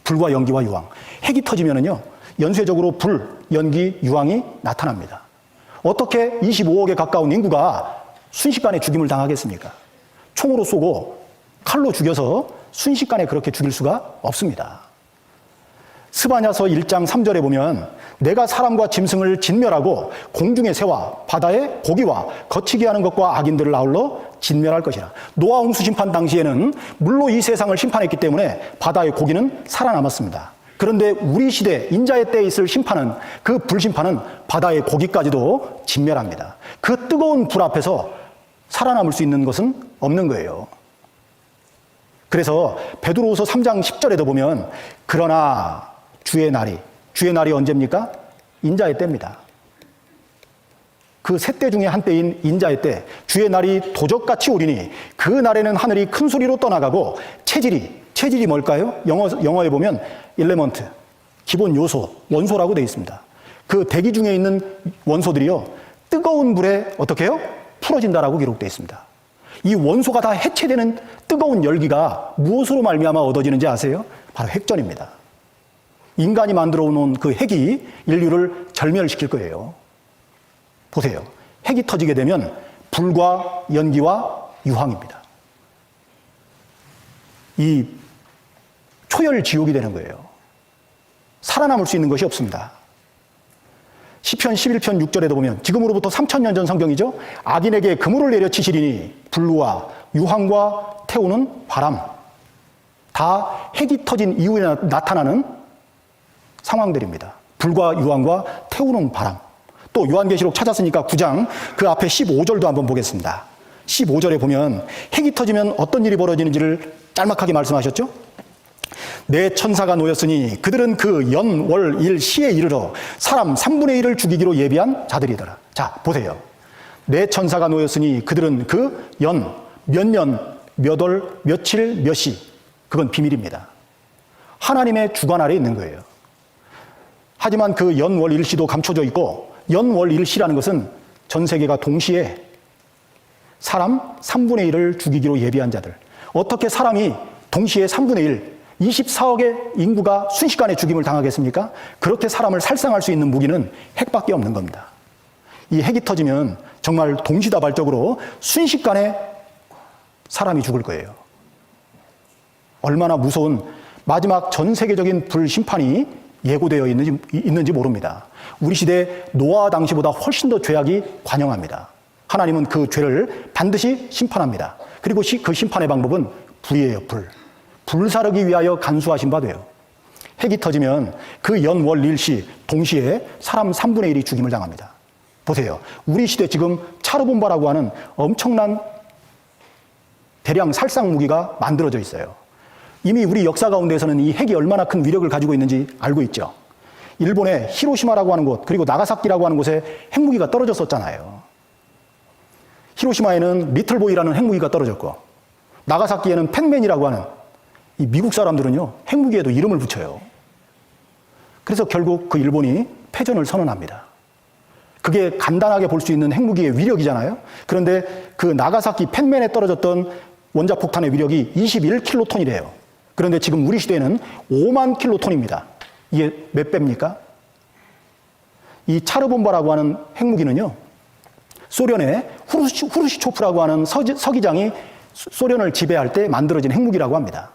불과 연기와 유황. 핵이 터지면은요, 연쇄적으로 불, 연기, 유황이 나타납니다. 어떻게 25억에 가까운 인구가 순식간에 죽임을 당하겠습니까? 총으로 쏘고 칼로 죽여서 순식간에 그렇게 죽일 수가 없습니다. 스바냐서 1장 3절에 보면 내가 사람과 짐승을 진멸하고 공중의 새와 바다의 고기와 거치게 하는 것과 악인들을 아울러 진멸할 것이라. 노아 홍수 심판 당시에는 물로 이 세상을 심판했기 때문에 바다의 고기는 살아남았습니다. 그런데 우리 시대 인자의 때에 있을 심판은, 그 불심판은 바다의 고기까지도 진멸합니다. 그 뜨거운 불 앞에서 살아남을 수 있는 것은 없는 거예요. 그래서 베드로후서 3장 10절에도 보면 그러나 주의 날이 언제입니까? 인자의 때입니다. 그 세 때 중에 한 때인 인자의 때, 주의 날이 도적같이 오리니 그 날에는 하늘이 큰 소리로 떠나가고 체질이 뭘까요? 영어에 보면 엘레먼트, 기본 요소, 원소라고 되어 있습니다. 그 대기 중에 있는 원소들이요, 뜨거운 불에 어떻게 해요? 풀어진다라고 기록되어 있습니다. 이 원소가 다 해체되는 뜨거운 열기가 무엇으로 말미암아 얻어지는지 아세요? 바로 핵전입니다. 인간이 만들어 놓은 그 핵이 인류를 절멸시킬 거예요. 보세요. 핵이 터지게 되면 불과 연기와 유황입니다. 이 초열 지옥이 되는 거예요. 살아남을 수 있는 것이 없습니다. 시편 11편 6절에도 보면 지금으로부터 3000년 전 성경이죠. 악인에게 그물을 내려치시리니 불과 유황과 태우는 바람. 다 핵이 터진 이후에 나타나는 상황들입니다. 불과 유황과 태우는 바람. 또 요한계시록 찾았으니까 9장 그 앞에 15절도 한번 보겠습니다. 15절에 보면 핵이 터지면 어떤 일이 벌어지는지를 짤막하게 말씀하셨죠? 내 천사가 놓였으니 그들은 그 연, 월, 일, 시에 이르러 사람 3분의 1을 죽이기로 예비한 자들이더라. 자, 보세요. 내 천사가 놓였으니 그들은 그 연, 몇 년, 몇 월, 며칠, 몇 시. 그건 비밀입니다. 하나님의 주관 아래에 있는 거예요. 하지만 그 연, 월, 일시도 감춰져 있고 연, 월, 일시라는 것은 전 세계가 동시에 사람 3분의 1을 죽이기로 예비한 자들. 어떻게 사람이 동시에 3분의 1, 24억의 인구가 순식간에 죽임을 당하겠습니까? 그렇게 사람을 살상할 수 있는 무기는 핵밖에 없는 겁니다. 이 핵이 터지면 정말 동시다발적으로 순식간에 사람이 죽을 거예요. 얼마나 무서운 마지막 전 세계적인 불심판이 예고되어 있는지 모릅니다. 우리 시대 노아 당시보다 훨씬 더 죄악이 관영합니다. 하나님은 그 죄를 반드시 심판합니다. 그리고 그 심판의 방법은 불이에요, 불. 불사르기 위하여 간수하신 바 돼요. 핵이 터지면 그 연, 월, 일시 동시에 사람 3분의 1이 죽임을 당합니다. 보세요. 우리 시대 지금 차르본바라고 하는 엄청난 대량 살상 무기가 만들어져 있어요. 이미 우리 역사 가운데에서는 이 핵이 얼마나 큰 위력을 가지고 있는지 알고 있죠. 일본의 히로시마라고 하는 곳, 그리고 나가사키라고 하는 곳에 핵무기가 떨어졌었잖아요. 히로시마에는 리틀보이라는 핵무기가 떨어졌고, 나가사키에는 팩맨이라고 하는, 이 미국 사람들은요, 핵무기에도 이름을 붙여요. 그래서 결국 그 일본이 패전을 선언합니다. 그게 간단하게 볼 수 있는 핵무기의 위력이잖아요. 그런데 그 나가사키 팩맨에 떨어졌던 원자폭탄의 위력이 21킬로톤이래요. 그런데 지금 우리 시대에는 5만 킬로톤입니다. 이게 몇 배입니까? 이 차르본바라고 하는 핵무기는요, 소련의 후르시초프라고 하는 서기장이 소련을 지배할 때 만들어진 핵무기라고 합니다.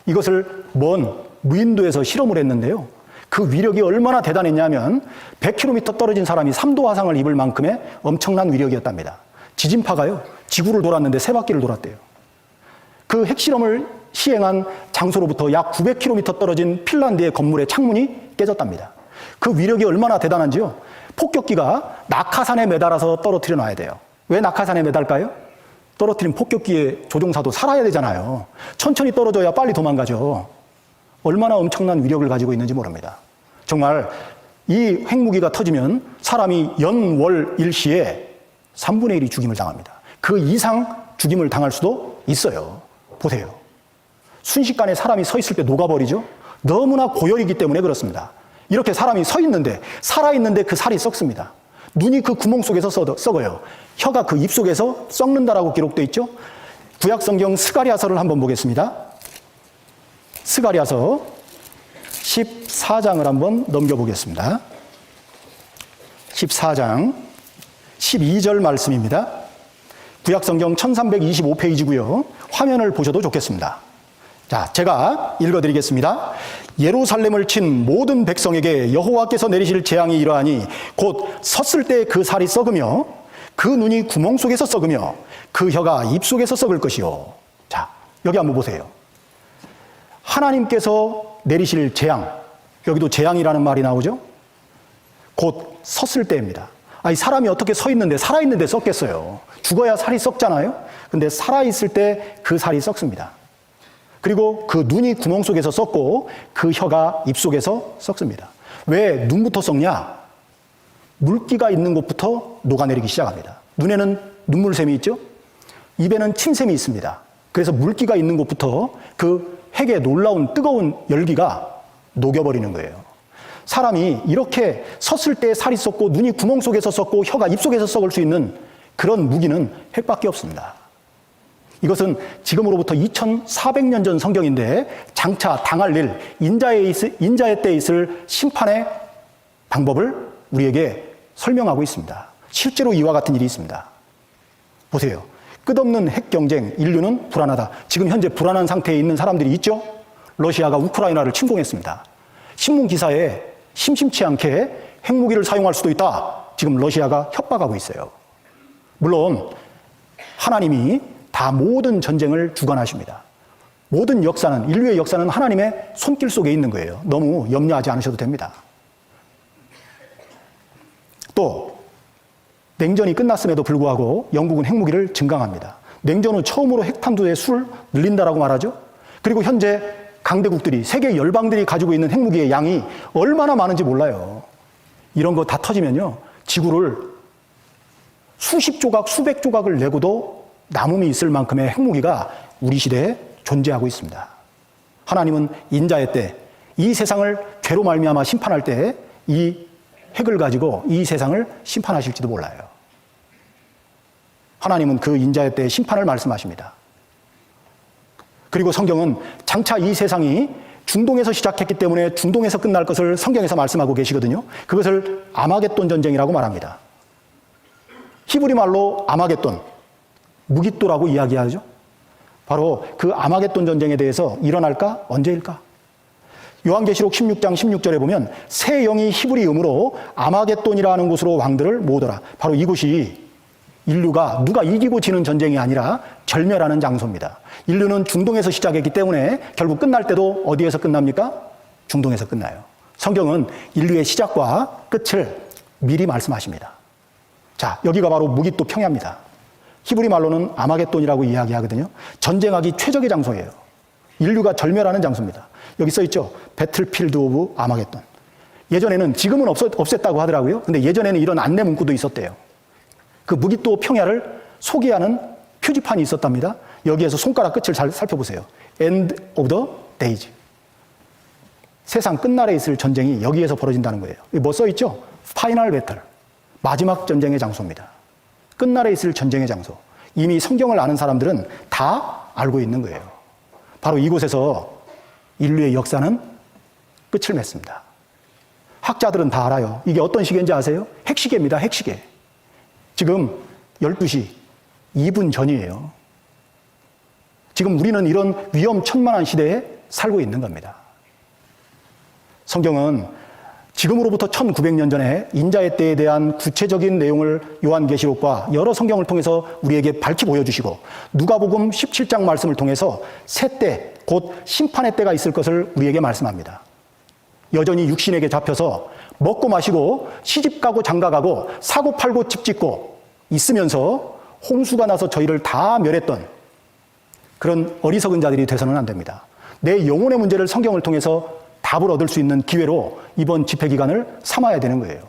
이것을 먼 무인도에서 실험을 했는데요. 그 위력이 얼마나 대단했냐면 100km 떨어진 사람이 3도 화상을 입을 만큼의 엄청난 위력이었답니다. 지진파가요, 지구를 돌았는데 3바퀴를 돌았대요. 그 핵실험을 시행한 장소로부터 약 900km 떨어진 핀란드의 건물의 창문이 깨졌답니다. 그 위력이 얼마나 대단한지요. 폭격기가 낙하산에 매달아서 떨어뜨려 놔야 돼요. 왜 낙하산에 매달까요? 떨어뜨린 폭격기의 조종사도 살아야 되잖아요. 천천히 떨어져야 빨리 도망가죠. 얼마나 엄청난 위력을 가지고 있는지 모릅니다. 정말 이 핵무기가 터지면 사람이 연, 월, 일시에 3분의 1이 죽임을 당합니다. 그 이상 죽임을 당할 수도 있어요. 보세요. 순식간에 사람이 서 있을 때 녹아버리죠? 너무나 고열이기 때문에 그렇습니다. 이렇게 사람이 서 있는데, 살아있는데 그 살이 썩습니다. 눈이 그 구멍 속에서 썩어요. 혀가 그 입 속에서 썩는다라고 기록되어 있죠? 구약성경 스가랴서를 한번 보겠습니다. 스가랴서 14장을 한번 넘겨보겠습니다. 14장 12절 말씀입니다. 구약성경 1325페이지고요. 화면을 보셔도 좋겠습니다. 자, 제가 읽어드리겠습니다. 예루살렘을 친 모든 백성에게 여호와께서 내리실 재앙이 이러하니 곧 섰을 때 그 살이 썩으며 그 눈이 구멍 속에서 썩으며 그 혀가 입 속에서 썩을 것이요. 자, 여기 한번 보세요. 하나님께서 내리실 재앙, 여기도 재앙이라는 말이 나오죠. 곧 섰을 때입니다. 아니, 사람이 어떻게 서 있는데, 살아있는데 썩겠어요. 죽어야 살이 썩잖아요. 근데 살아있을 때 그 살이 썩습니다. 그리고 그 눈이 구멍 속에서 썩고 그 혀가 입 속에서 썩습니다. 왜 눈부터 썩냐? 물기가 있는 곳부터 녹아내리기 시작합니다. 눈에는 눈물샘이 있죠? 입에는 침샘이 있습니다. 그래서 물기가 있는 곳부터 그 핵의 놀라운 뜨거운 열기가 녹여버리는 거예요. 사람이 이렇게 섰을 때 살이 썩고 눈이 구멍 속에서 썩고 혀가 입 속에서 썩을 수 있는 그런 무기는 핵밖에 없습니다. 이것은 지금으로부터 2400년 전 성경인데 장차 당할 일, 인자의 때에 있을 심판의 방법을 우리에게 설명하고 있습니다. 실제로 이와 같은 일이 있습니다. 보세요. 끝없는 핵 경쟁, 인류는 불안하다. 지금 현재 불안한 상태에 있는 사람들이 있죠? 러시아가 우크라이나를 침공했습니다. 신문 기사에 심심치 않게 핵무기를 사용할 수도 있다. 지금 러시아가 협박하고 있어요. 물론 하나님이 다 모든 전쟁을 주관하십니다. 모든 역사는, 인류의 역사는 하나님의 손길 속에 있는 거예요. 너무 염려하지 않으셔도 됩니다. 또 냉전이 끝났음에도 불구하고 영국은 핵무기를 증강합니다. 냉전 후 처음으로 핵탄두의 수를 늘린다라고 말하죠. 그리고 현재 강대국들이, 세계 열방들이 가지고 있는 핵무기의 양이 얼마나 많은지 몰라요. 이런 거 다 터지면요, 지구를 수십 조각, 수백 조각을 내고도 남음이 있을 만큼의 핵무기가 우리 시대에 존재하고 있습니다. 하나님은 인자의 때, 이 세상을 죄로 말미암아 심판할 때 이 핵을 가지고 이 세상을 심판하실지도 몰라요. 하나님은 그 인자의 때의 심판을 말씀하십니다. 그리고 성경은 장차 이 세상이 중동에서 시작했기 때문에 중동에서 끝날 것을 성경에서 말씀하고 계시거든요. 그것을 아마겟돈 전쟁이라고 말합니다. 히브리 말로 아마겟돈, 무깃도라고 이야기하죠. 바로 그 아마겟돈 전쟁에 대해서 일어날까? 언제일까? 요한계시록 16장 16절에 보면 새 영이 히브리 음으로 아마겟돈이라는 곳으로 왕들을 모으더라. 바로 이곳이 인류가 누가 이기고 지는 전쟁이 아니라 절멸하는 장소입니다. 인류는 중동에서 시작했기 때문에 결국 끝날 때도 어디에서 끝납니까? 중동에서 끝나요. 성경은 인류의 시작과 끝을 미리 말씀하십니다. 자, 여기가 바로 무깃도 평야입니다. 히브리 말로는 아마겟돈이라고 이야기하거든요. 전쟁하기 최적의 장소예요. 인류가 절멸하는 장소입니다. 여기 써 있죠. 배틀필드 오브 아마겟돈. 예전에는, 지금은 없앴다고 하더라고요. 근데 예전에는 이런 안내 문구도 있었대요. 그 무깃도 평야를 소개하는 표지판이 있었답니다. 여기에서 손가락 끝을 잘 살펴보세요. End of the days. 세상 끝날에 있을 전쟁이 여기에서 벌어진다는 거예요. 뭐 써 있죠? 파이널 배틀. 마지막 전쟁의 장소입니다. 끝날에 있을 전쟁의 장소. 이미 성경을 아는 사람들은 다 알고 있는 거예요. 바로 이곳에서 인류의 역사는 끝을 맺습니다. 학자들은 다 알아요. 이게 어떤 시계인지 아세요? 핵시계입니다. 핵시계. 지금 12시 2분 전이에요. 지금 우리는 이런 위험천만한 시대에 살고 있는 겁니다. 성경은 지금으로부터 1900년 전에 인자의 때에 대한 구체적인 내용을 요한계시록과 여러 성경을 통해서 우리에게 밝히 보여주시고, 누가복음 17장 말씀을 통해서 새 때, 곧 심판의 때가 있을 것을 우리에게 말씀합니다. 여전히 육신에게 잡혀서 먹고 마시고 시집가고 장가가고 사고 팔고 집 짓고 있으면서 홍수가 나서 저희를 다 멸했던 그런 어리석은 자들이 돼서는 안 됩니다. 내 영혼의 문제를 성경을 통해서 답을 얻을 수 있는 기회로 이번 집회 기간을 삼아야 되는 거예요.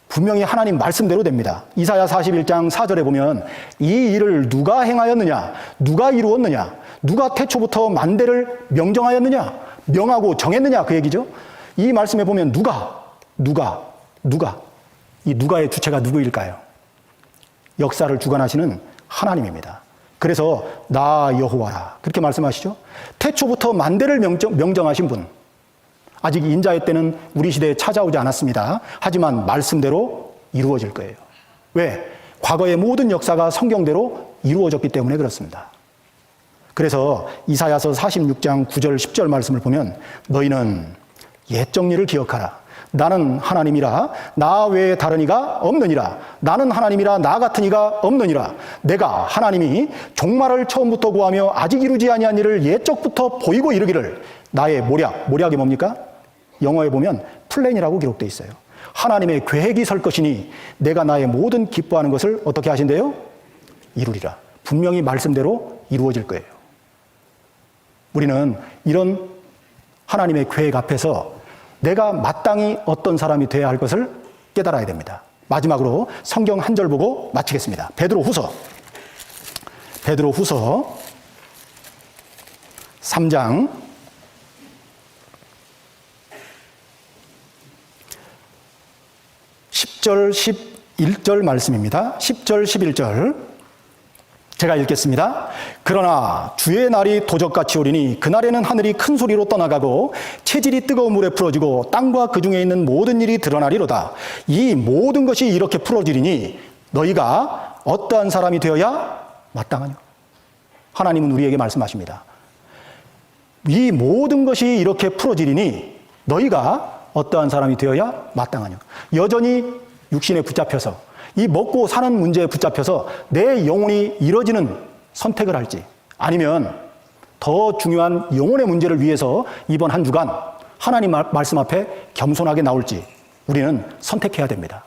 분명히 하나님 말씀대로 됩니다. 이사야 41장 4절에 보면 이 일을 누가 행하였느냐, 누가 이루었느냐, 누가 태초부터 만대를 명정하였느냐, 명하고 정했느냐, 그 얘기죠. 이 말씀에 보면 누가 이 누가의 주체가 누구일까요? 역사를 주관하시는 하나님입니다. 그래서 나 여호와라 그렇게 말씀하시죠. 태초부터 만대를 명정하신 분, 아직 인자의 때는 우리 시대에 찾아오지 않았습니다. 하지만 말씀대로 이루어질 거예요. 왜? 과거의 모든 역사가 성경대로 이루어졌기 때문에 그렇습니다. 그래서 이사야서 46장 9절 10절 말씀을 보면 너희는 옛 정리를 기억하라. 나는 하나님이라 나 외에 다른 이가 없느니라. 나는 하나님이라 나 같은 이가 없느니라. 내가 하나님이 종말을 처음부터 구하며 아직 이루지 아니한 일을 옛적부터 보이고 이르기를 나의 모략이 뭡니까? 영어에 보면 플랜이라고 기록되어 있어요. 하나님의 계획이 설 것이니 내가 나의 모든 기뻐하는 것을 어떻게 하신대요? 이루리라. 분명히 말씀대로 이루어질 거예요. 우리는 이런 하나님의 계획 앞에서 내가 마땅히 어떤 사람이 돼야 할 것을 깨달아야 됩니다. 마지막으로 성경 한 절 보고 마치겠습니다. 베드로후서 3장 10절 11절 말씀입니다. 10절 11절 제가 읽겠습니다. 그러나 주의 날이 도적같이 오리니 그날에는 하늘이 큰 소리로 떠나가고 체질이 뜨거운 물에 풀어지고 땅과 그 중에 있는 모든 일이 드러나리로다. 이 모든 것이 이렇게 풀어지리니 너희가 어떠한 사람이 되어야 마땅하냐. 하나님은 우리에게 말씀하십니다. 이 모든 것이 이렇게 풀어지리니 너희가 어떠한 사람이 되어야 마땅하냐. 여전히 육신에 붙잡혀서 이 먹고 사는 문제에 붙잡혀서 내 영혼이 이뤄지는 선택을 할지 아니면 더 중요한 영혼의 문제를 위해서 이번 한 주간 하나님 말씀 앞에 겸손하게 나올지 우리는 선택해야 됩니다.